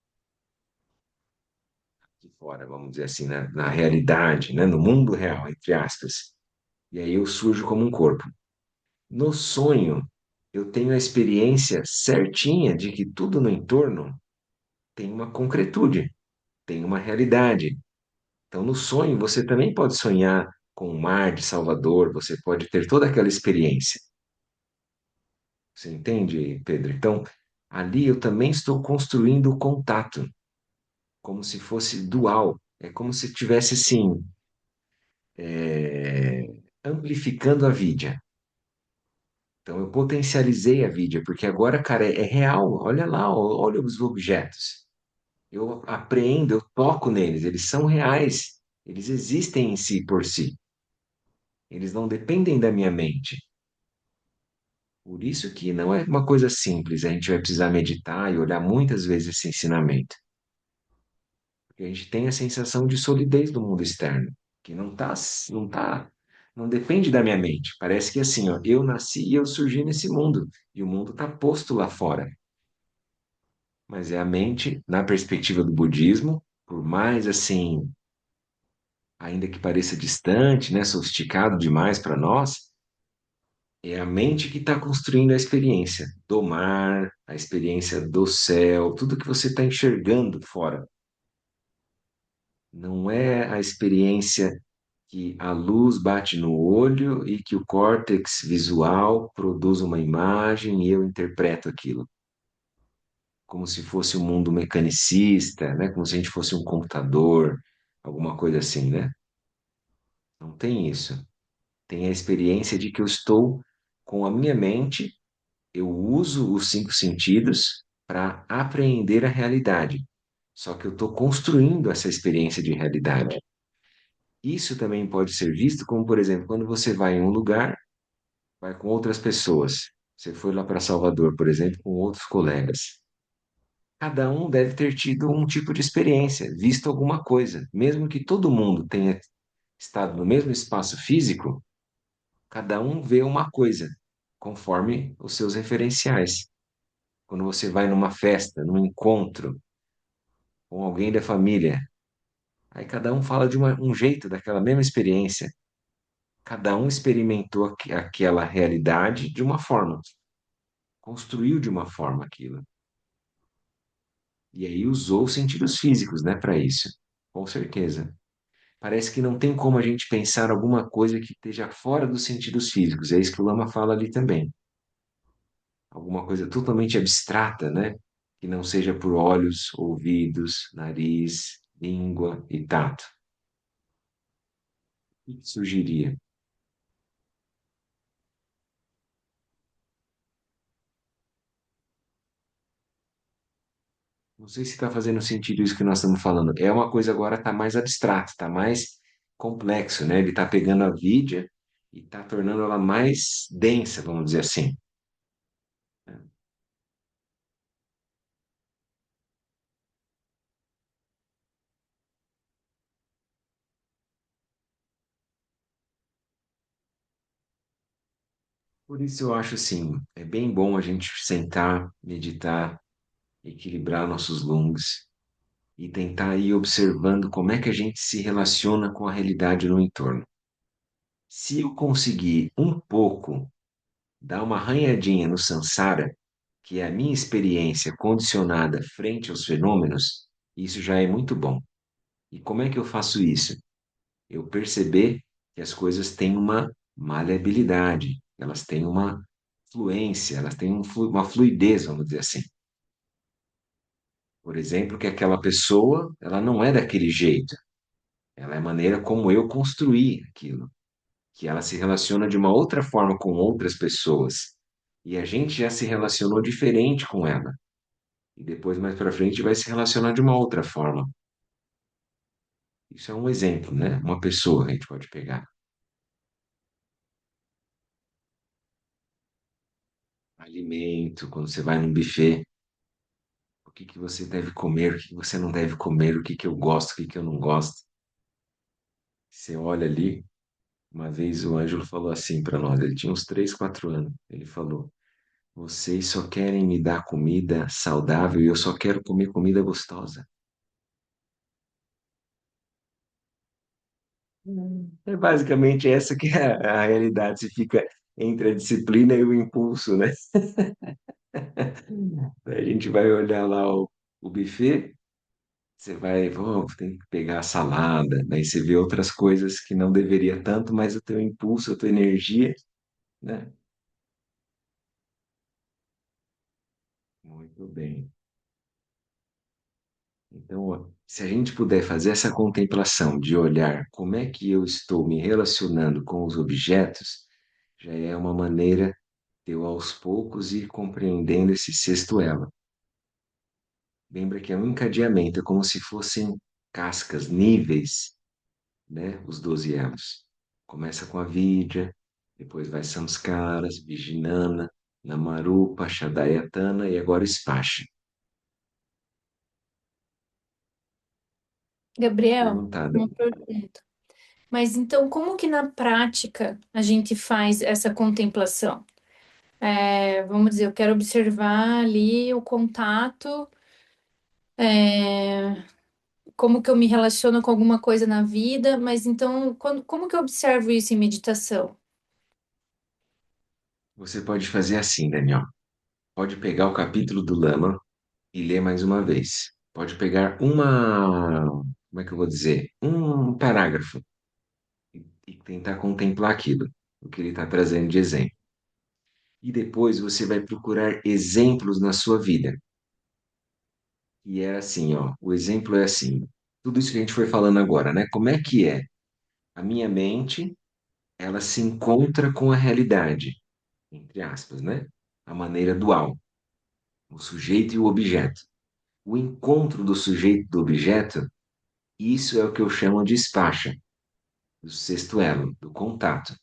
de fora, vamos dizer assim, na realidade, né? No mundo real, entre aspas. E aí eu surjo como um corpo. No sonho, eu tenho a experiência certinha de que tudo no entorno tem uma concretude, tem uma realidade. Então, no sonho, você também pode sonhar com o mar de Salvador, você pode ter toda aquela experiência. Você entende, Pedro? Então, ali eu também estou construindo o contato, como se fosse dual. É como se tivesse, assim, amplificando a vida. Então, eu potencializei a vida, porque agora, cara, é real. Olha lá, olha os objetos. Eu apreendo, eu toco neles, eles são reais. Eles existem em si por si. Eles não dependem da minha mente. Por isso que não é uma coisa simples. A gente vai precisar meditar e olhar muitas vezes esse ensinamento. Porque a gente tem a sensação de solidez do mundo externo, que não depende da minha mente. Parece que assim, ó, eu nasci e eu surgi nesse mundo, e o mundo está posto lá fora. Mas é a mente, na perspectiva do budismo, por mais assim, ainda que pareça distante, né, sofisticado demais para nós, é a mente que está construindo a experiência do mar, a experiência do céu, tudo que você está enxergando fora. Não é a experiência que a luz bate no olho e que o córtex visual produz uma imagem e eu interpreto aquilo, como se fosse um mundo mecanicista, né? Como se a gente fosse um computador, alguma coisa assim, né? Não tem isso. Tem a experiência de que eu estou com a minha mente, eu uso os cinco sentidos para apreender a realidade. Só que eu estou construindo essa experiência de realidade. Isso também pode ser visto como, por exemplo, quando você vai em um lugar, vai com outras pessoas. Você foi lá para Salvador, por exemplo, com outros colegas. Cada um deve ter tido um tipo de experiência, visto alguma coisa. Mesmo que todo mundo tenha estado no mesmo espaço físico, cada um vê uma coisa, conforme os seus referenciais. Quando você vai numa festa, num encontro com alguém da família, aí cada um fala de um jeito daquela mesma experiência. Cada um experimentou aquela realidade de uma forma, construiu de uma forma aquilo. E aí usou os sentidos físicos, né, para isso. Com certeza. Parece que não tem como a gente pensar alguma coisa que esteja fora dos sentidos físicos. É isso que o Lama fala ali também. Alguma coisa totalmente abstrata, né? Que não seja por olhos, ouvidos, nariz, língua e tato. O que surgiria? Não sei se está fazendo sentido isso que nós estamos falando. É uma coisa agora está mais abstrata, está mais complexo, né? Ele está pegando a mídia e está tornando ela mais densa, vamos dizer assim. Por isso eu acho assim, é bem bom a gente sentar, meditar, equilibrar nossos lungs e tentar ir observando como é que a gente se relaciona com a realidade no entorno. Se eu conseguir um pouco dar uma arranhadinha no samsara, que é a minha experiência condicionada frente aos fenômenos, isso já é muito bom. E como é que eu faço isso? Eu perceber que as coisas têm uma maleabilidade, elas têm uma fluência, elas têm uma fluidez, vamos dizer assim. Por exemplo, que aquela pessoa, ela não é daquele jeito, ela é a maneira como eu construí aquilo, que ela se relaciona de uma outra forma com outras pessoas. E a gente já se relacionou diferente com ela. E depois, mais para frente, vai se relacionar de uma outra forma. Isso é um exemplo, né? Uma pessoa que a gente pode pegar. Alimento, quando você vai num buffet, o que que você deve comer, o que que você não deve comer, o que que eu gosto, o que que eu não gosto. Você olha ali, uma vez o Ângelo falou assim para nós, ele tinha uns 3, 4 anos. Ele falou: Vocês só querem me dar comida saudável e eu só quero comer comida gostosa. É basicamente essa que é a realidade. Você fica entre a disciplina e o impulso, né? A gente vai olhar lá o buffet, Você vai, "Oh, tem que pegar a salada", daí você vê outras coisas que não deveria tanto, mas o teu impulso, a tua energia, né? Muito bem. Então, ó, se a gente puder fazer essa contemplação de olhar como é que eu estou me relacionando com os objetos, já é uma maneira de eu aos poucos ir compreendendo esse sexto elo. Lembra que é um encadeamento, é como se fossem cascas, níveis, né? Os 12 elos. Começa com a Vidya, depois vai Samskaras, Vijnana, Namarupa, Shadayatana e agora Spasha. Pode
Gabriel,
perguntar,
uma
Dani.
pergunta. Mas então, como que na prática a gente faz essa contemplação? Vamos dizer, eu quero observar ali o contato, é, como que eu me relaciono com alguma coisa na vida, mas então, como que eu observo isso em meditação?
Você pode fazer assim, Daniel. Pode pegar o capítulo do Lama e ler mais uma vez. Pode pegar como é que eu vou dizer? Um parágrafo e tentar contemplar aquilo, o que ele está trazendo de exemplo. E depois você vai procurar exemplos na sua vida. E é assim, ó, o exemplo é assim, tudo isso que a gente foi falando agora, né? Como é que é? A minha mente, ela se encontra com a realidade, entre aspas, né? A maneira dual, o sujeito e o objeto. O encontro do sujeito e do objeto, isso é o que eu chamo de spacha, do sexto elo, do contato.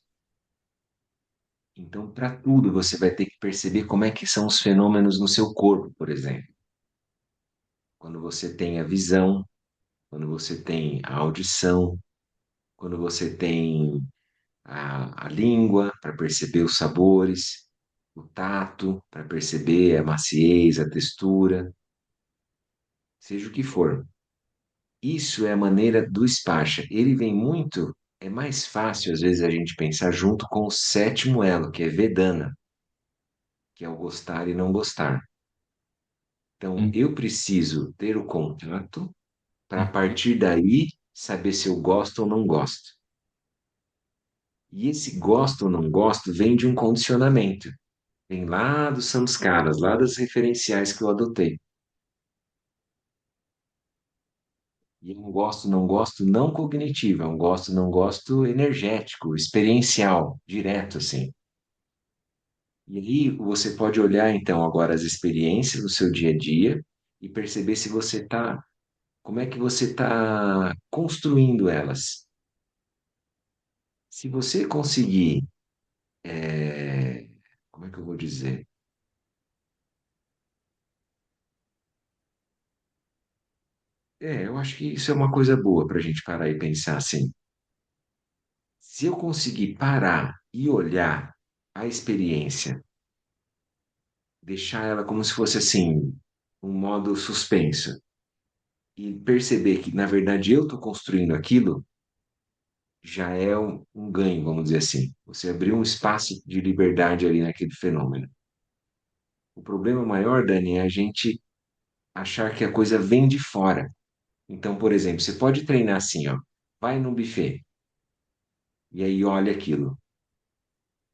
Então, para tudo, você vai ter que perceber como é que são os fenômenos no seu corpo, por exemplo. Quando você tem a visão, quando você tem a audição, quando você tem a língua para perceber os sabores, o tato para perceber a maciez, a textura, seja o que for. Isso é a maneira do Spacha. Ele vem muito, é mais fácil às vezes a gente pensar junto com o sétimo elo, que é Vedana, que é o gostar e não gostar. Então,
Hum,
eu preciso ter o contato para a
uhum.
partir daí saber se eu gosto ou não gosto. E esse gosto ou não gosto vem de um condicionamento. Vem lá dos samskaras, lá das referenciais que eu adotei. E é um gosto, não gosto não cognitivo, é um gosto, não gosto energético, experiencial, direto, assim. E aí você pode olhar, então, agora as experiências do seu dia a dia e perceber se você está, como é que você está construindo elas. Se você conseguir, como é que eu vou dizer? Eu acho que isso é uma coisa boa para a gente parar e pensar assim. Se eu conseguir parar e olhar a experiência, deixar ela como se fosse assim, um modo suspenso, e perceber que, na verdade, eu estou construindo aquilo, já é um ganho, vamos dizer assim. Você abriu um espaço de liberdade ali naquele fenômeno. O problema maior, Dani, é a gente achar que a coisa vem de fora. Então, por exemplo, você pode treinar assim, ó, vai num buffet e aí olha aquilo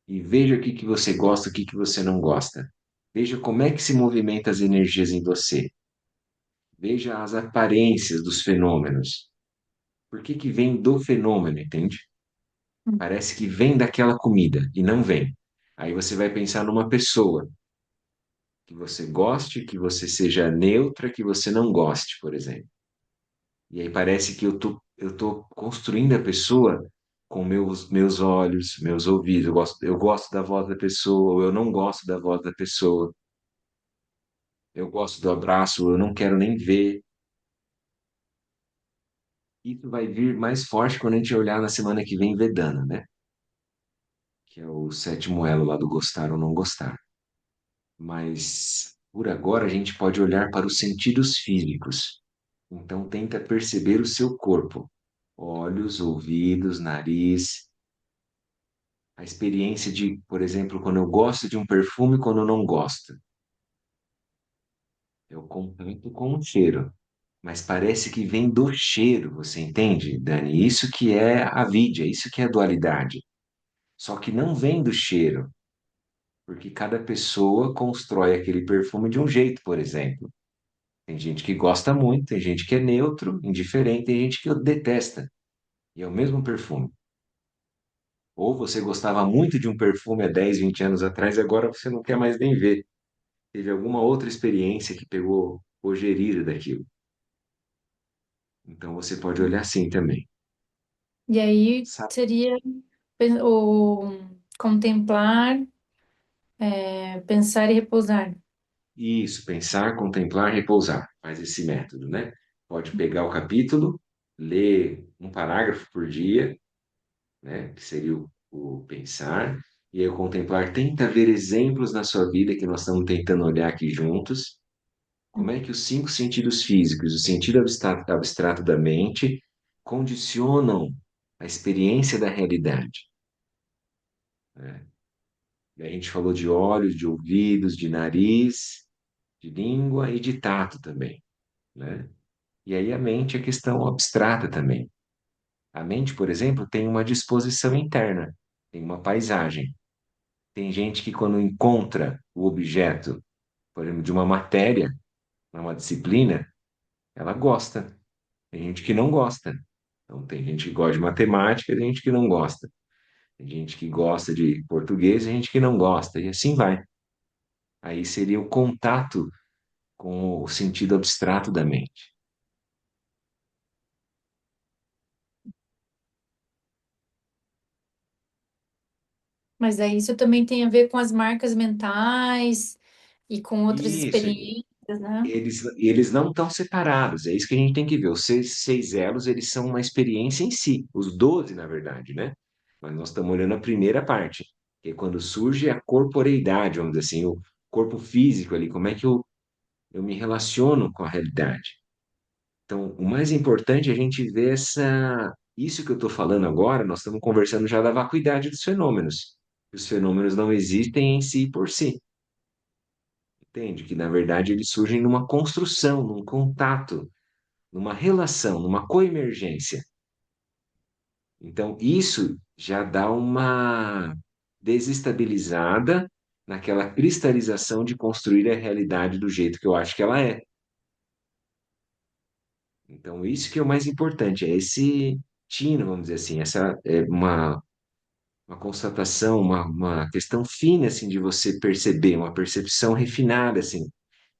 e veja o que que você gosta, o que que você não gosta. Veja como é que se movimenta as energias em você. Veja as aparências dos fenômenos. Por que que vem do fenômeno, entende? Parece que vem daquela comida e não vem. Aí você vai pensar numa pessoa que você goste, que você seja neutra, que você não goste, por exemplo. E aí parece que eu tô construindo a pessoa com meus olhos, meus ouvidos. Eu gosto da voz da pessoa, ou eu não gosto da voz da pessoa. Eu gosto do abraço, ou eu não quero nem ver. Isso vai vir mais forte quando a gente olhar na semana que vem Vedana, né? Que é o sétimo elo lá do gostar ou não gostar. Mas por agora a gente pode olhar para os sentidos físicos. Então tenta perceber o seu corpo, olhos, ouvidos, nariz, a experiência de, por exemplo, quando eu gosto de um perfume e quando eu não gosto. É o contato com o cheiro. mas parece que vem do cheiro, você entende, Dani? Isso que é a avidia, isso que é a dualidade. Só que não vem do cheiro, porque cada pessoa constrói aquele perfume de um jeito, por exemplo. Tem gente que gosta muito, tem gente que é neutro, indiferente, tem gente que detesta. E é o mesmo perfume. Ou você gostava muito de um perfume há 10, 20 anos atrás, e agora você não quer mais nem ver. Teve alguma outra experiência que pegou ojeriza daquilo. Então você pode olhar assim também.
E aí
Sabe?
seria o contemplar, pensar e repousar.
Isso, pensar, contemplar, repousar. Faz esse método, né? Pode pegar o capítulo, ler um parágrafo por dia, né? Que seria o pensar, e aí o contemplar. Tenta ver exemplos na sua vida que nós estamos tentando olhar aqui juntos. Como é que os cinco sentidos físicos, o sentido abstrato da mente, condicionam a experiência da realidade, né? E a gente falou de olhos, de ouvidos, de nariz, de língua e de tato também, né? E aí a mente é questão abstrata também. A mente, por exemplo, tem uma disposição interna, tem uma paisagem. Tem gente que quando encontra o objeto, por exemplo, de uma matéria, numa disciplina, ela gosta. Tem gente que não gosta. Então tem gente que gosta de matemática, tem gente que não gosta. Tem gente que gosta de português, tem gente que não gosta, e assim vai. Aí seria o contato com o sentido abstrato da mente.
Mas aí isso também tem a ver com as marcas mentais e com outras
Isso,
experiências, né?
eles não estão separados, é isso que a gente tem que ver. Os seis elos, eles são uma experiência em si, os 12, na verdade, né? Mas nós estamos olhando a primeira parte, que é quando surge a corporeidade, vamos dizer assim, o corpo físico ali, como é que eu me relaciono com a realidade. Então, o mais importante é a gente ver isso que eu estou falando agora, nós estamos conversando já da vacuidade dos fenômenos. Os fenômenos não existem em si por si. Entende? Que, na verdade, eles surgem numa construção, num contato, numa relação, numa coemergência. Então, isso já dá uma desestabilizada naquela cristalização de construir a realidade do jeito que eu acho que ela é. Então, isso que é o mais importante, é esse tino, vamos dizer assim, essa é uma constatação, uma questão fina, assim, de você perceber, uma percepção refinada, assim,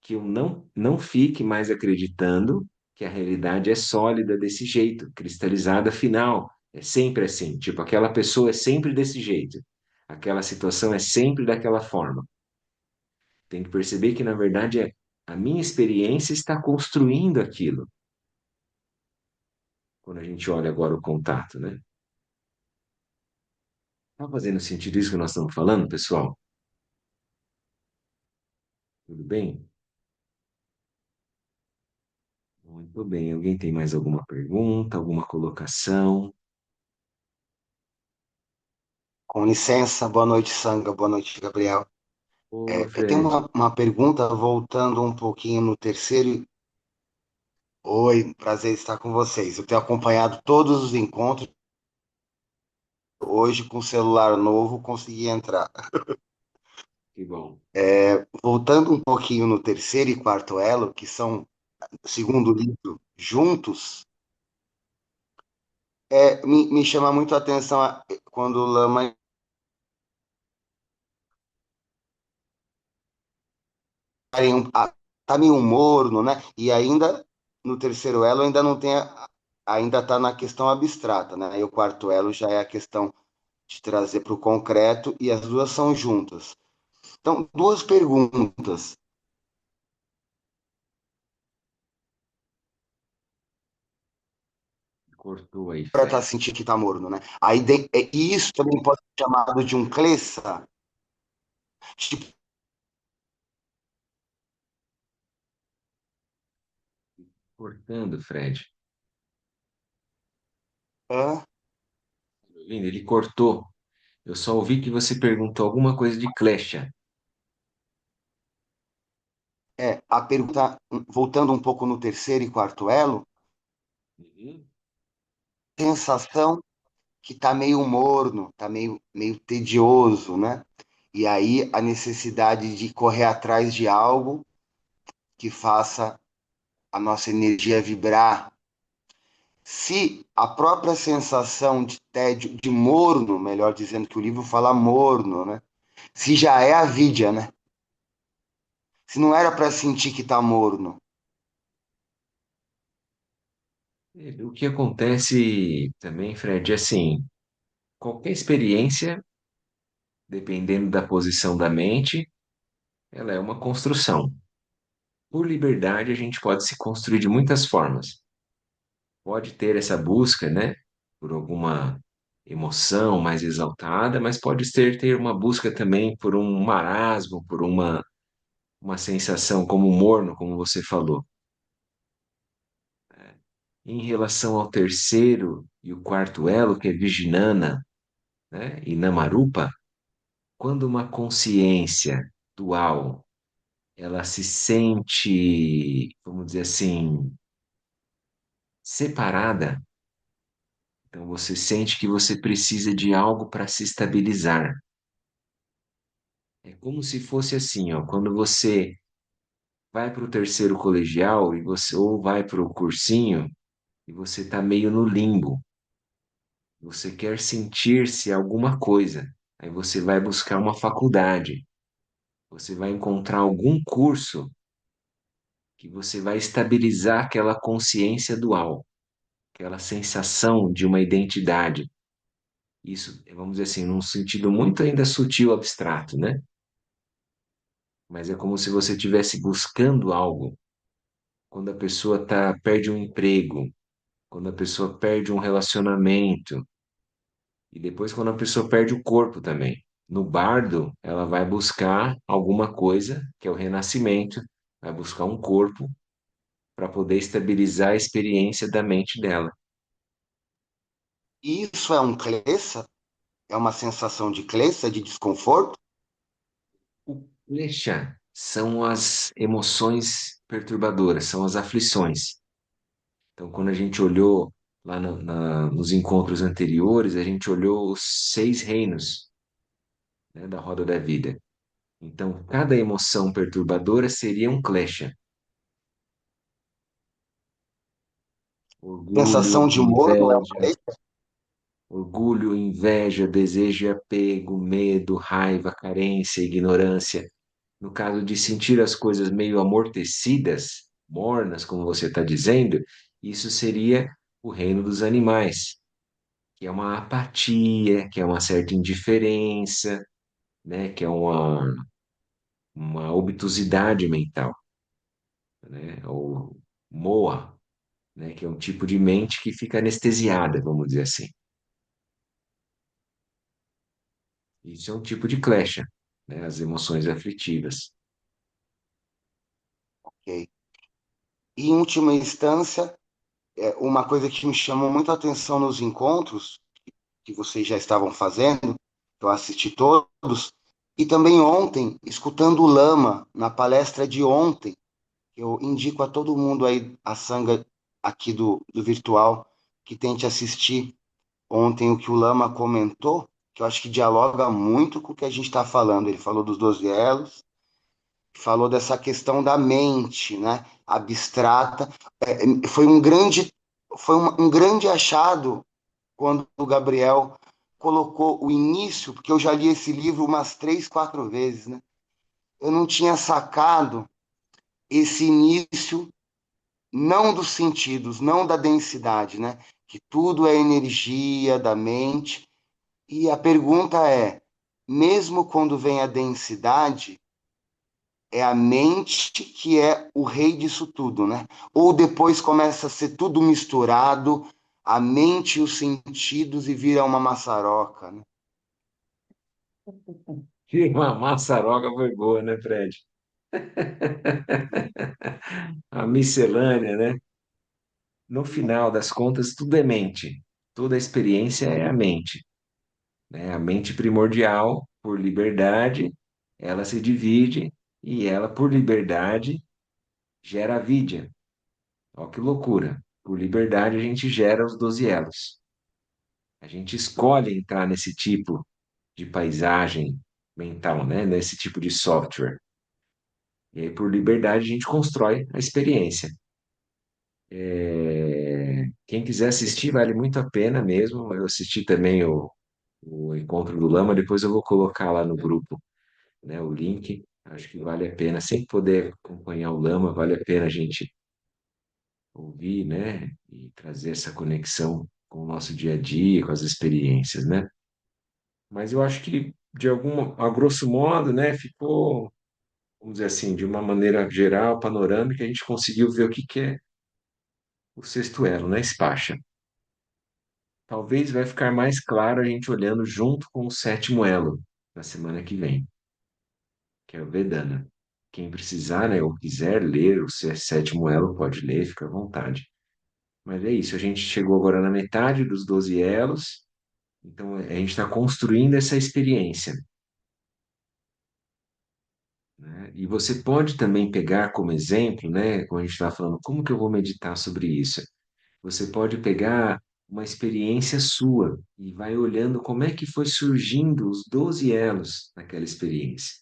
que eu não fique mais acreditando que a realidade é sólida desse jeito, cristalizada final. É sempre assim. Tipo, aquela pessoa é sempre desse jeito. Aquela situação é sempre daquela forma. Tem que perceber que, na verdade, a minha experiência está construindo aquilo. Quando a gente olha agora o contato, né? Tá fazendo sentido isso que nós estamos falando, pessoal? Tudo bem? Muito bem. Alguém tem mais alguma pergunta, alguma colocação?
Com licença, boa noite, Sanga, boa noite, Gabriel.
Ô,
Eu tenho
Fred,
uma pergunta voltando um pouquinho no terceiro. Oi, prazer estar com vocês. Eu tenho acompanhado todos os encontros. Hoje, com o celular novo, consegui entrar.
que bom.
Voltando um pouquinho no terceiro e quarto elo, que são, segundo o livro, juntos, me chama muito a atenção quando o Lama tá meio morno, né? E ainda no terceiro elo ainda não tem ainda está na questão abstrata, né? E o quarto elo já é a questão de trazer para o concreto e as duas são juntas. Então, duas perguntas
Cortou aí,
para estar
Fred.
sentindo que está morno, né? E isso também pode ser chamado de um klessa, tipo,
Cortando, Fred.
hã?
Tá ouvindo? Ele cortou. Eu só ouvi que você perguntou alguma coisa de Klesha.
A pergunta, voltando um pouco no terceiro e quarto elo,
Uhum.
sensação que está meio morno, está meio tedioso, né? E aí a necessidade de correr atrás de algo que faça a nossa energia vibrar. Se a própria sensação de tédio, de morno, melhor dizendo que o livro fala morno, né? Se já é a vidya, né? Se não era para sentir que está morno.
O que acontece também, Fred, é assim, qualquer experiência, dependendo da posição da mente, ela é uma construção. Por liberdade, a gente pode se construir de muitas formas. Pode ter essa busca, né, por alguma emoção mais exaltada, mas pode ter uma busca também por um marasmo, por uma sensação como morno, como você falou. Em relação ao terceiro e o quarto elo, que é Vijnana, né, e Namarupa, quando uma consciência dual, ela se sente, vamos dizer assim, separada, então você sente que você precisa de algo para se estabilizar. É como se fosse assim, ó, quando você vai para o terceiro colegial e você ou vai para o cursinho e você está meio no limbo. Você quer sentir-se alguma coisa. Aí você vai buscar uma faculdade. Você vai encontrar algum curso que você vai estabilizar aquela consciência dual, aquela sensação de uma identidade. Isso, vamos dizer assim, num sentido muito ainda sutil, abstrato, né? Mas é como se você estivesse buscando algo. Quando a pessoa perde um emprego, quando a pessoa perde um relacionamento, e depois quando a pessoa perde o corpo também. No bardo, ela vai buscar alguma coisa, que é o renascimento, vai buscar um corpo para poder estabilizar a experiência da mente dela.
Isso é um klesa? É uma sensação de klesa, de desconforto?
O klesha são as emoções perturbadoras, são as aflições. Então, quando a gente olhou lá nos encontros anteriores, a gente olhou os seis reinos, né, da roda da vida. Então, cada emoção perturbadora seria um klesha.
Sensação
Orgulho,
de morno é um
inveja,
klesa?
desejo e apego, medo, raiva, carência, ignorância. No caso de sentir as coisas meio amortecidas, mornas, como você está dizendo, isso seria o reino dos animais, que é uma apatia, que é uma certa indiferença, né, que é uma obtusidade mental, né, ou moa, né, que é um tipo de mente que fica anestesiada, vamos dizer assim. Isso é um tipo de klesha, né, as emoções aflitivas.
Ok. E, em última instância, uma coisa que me chamou muito a atenção nos encontros que vocês já estavam fazendo, eu assisti todos, e também ontem, escutando o Lama na palestra de ontem, eu indico a todo mundo aí, a sanga aqui do virtual, que tente assistir ontem o que o Lama comentou, que eu acho que dialoga muito com o que a gente está falando. Ele falou dos 12 elos, falou dessa questão da mente, né, abstrata. Foi um grande achado quando o Gabriel colocou o início, porque eu já li esse livro umas 3, 4 vezes, né? Eu não tinha sacado esse início, não dos sentidos, não da densidade, né? Que tudo é energia da mente. E a pergunta é: mesmo quando vem a densidade, é a mente que é o rei disso tudo, né? Ou depois começa a ser tudo misturado, a mente e os sentidos e vira uma maçaroca, né?
Que uma maçaroca foi boa, né, Fred? A miscelânea, né? No final das contas, tudo é mente. Toda a experiência é a mente, né? A mente primordial, por liberdade, ela se divide. e ela, por liberdade, gera a vidya. Olha que loucura. Por liberdade, a gente gera os 12 elos. A gente escolhe entrar nesse tipo de paisagem mental, né? Nesse tipo de software. E aí, por liberdade, a gente constrói a experiência. Quem quiser assistir, vale muito a pena mesmo. Eu assisti também o Encontro do Lama, depois eu vou colocar lá no grupo, né, o link. Acho que vale a pena, sem poder acompanhar o Lama, vale a pena a gente ouvir, né, e trazer essa conexão com o nosso dia a dia, com as experiências, né? Mas eu acho que, a grosso modo, né, ficou, vamos dizer assim, de uma maneira geral, panorâmica, a gente conseguiu ver o que que é o sexto elo, né, Spacha? Talvez vai ficar mais claro a gente olhando junto com o sétimo elo na semana que vem, que é o Vedana. Quem precisar, né, ou quiser ler o sétimo elo, pode ler, fica à vontade. Mas é isso, a gente chegou agora na metade dos 12 elos, então a gente está construindo essa experiência, né? E você pode também pegar como exemplo, né, como a gente estava falando, como que eu vou meditar sobre isso? Você pode pegar uma experiência sua e vai olhando como é que foi surgindo os 12 elos naquela experiência.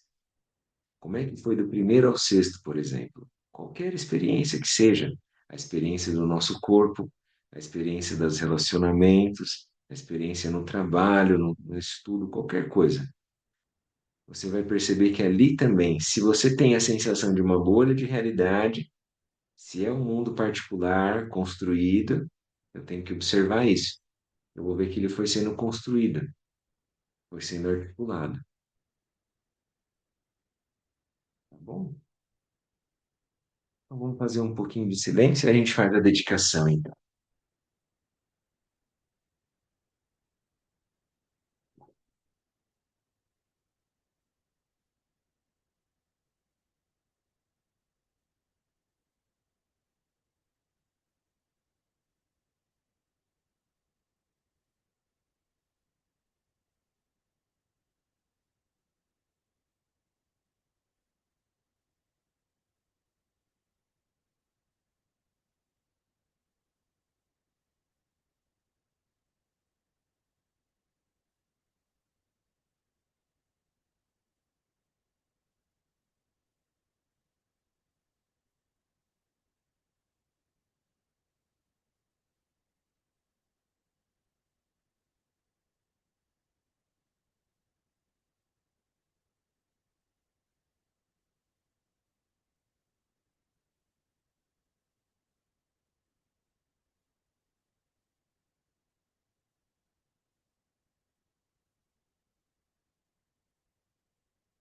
Como é que foi do primeiro ao sexto, por exemplo? Qualquer experiência que seja, a experiência do nosso corpo, a experiência dos relacionamentos, a experiência no trabalho, no estudo, qualquer coisa. Você vai perceber que ali também, se você tem a sensação de uma bolha de realidade, se é um mundo particular, construído, eu tenho que observar isso. Eu vou ver que ele foi sendo construído, foi sendo articulado. Tá bom? Então vamos fazer um pouquinho de silêncio e a gente faz a dedicação, então.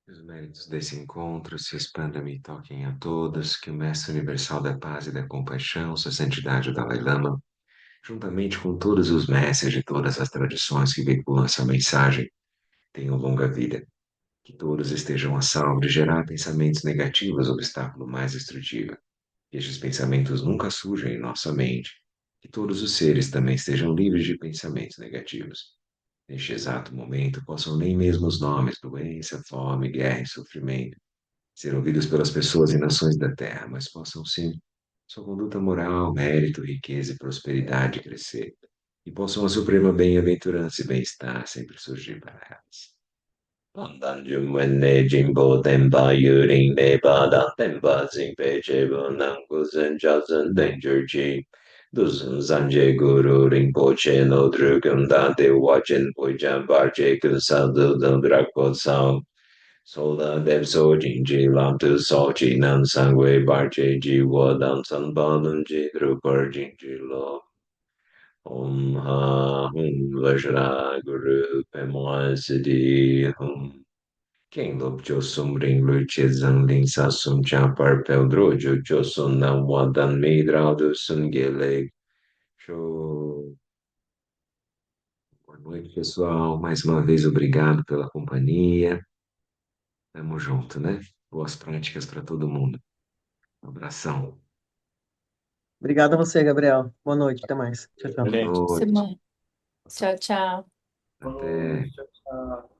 Que os méritos desse encontro se expandam e toquem a todos, que o Mestre Universal da Paz e da Compaixão, Sua Santidade o Dalai Lama, juntamente com todos os mestres de todas as tradições que veiculam essa mensagem, tenham longa vida. Que todos estejam a salvo de gerar pensamentos negativos, obstáculo mais destrutivo. Que estes pensamentos nunca surjam em nossa mente. Que todos os seres também estejam livres de pensamentos negativos. Neste exato momento, possam nem mesmo os nomes, doença, fome, guerra e sofrimento, ser ouvidos pelas pessoas e nações da Terra, mas possam sim sua conduta moral, mérito, riqueza e prosperidade crescer. E possam a suprema bem-aventurança e bem-estar sempre surgir para elas. Pandan Jumwene Jimbo Tempa Yuring Nepada Tempa Zingpe Chebu Nangu Zenjazen Danger Chi Duzun Zanje Guru Rinpoche No Drukun Dante Wachen Pujan Barche Kunsadu Dundrakpo Sang Sola Devso Jinji Lam Tu So Chi Nan Sangwe Barche Ji Wadam San Badam Ji Drupar Jinji Lo Om Ha Hum Vajra Guru Pema Siddhi Hum quem lob Josum ring lu chizang ling sasum chapar peldrojo Josum nam wadan midrado sun geleg. Show. Boa noite, pessoal. Mais uma vez, obrigado pela companhia. Tamo junto, né? Boas práticas para todo mundo. Um abração.
Obrigado a você, Gabriel. Boa noite, até mais. Tchau, tchau.
Boa
Gente,
noite.
semana. Tchau, tchau.
Boa
Até.
noite, tchau, tchau.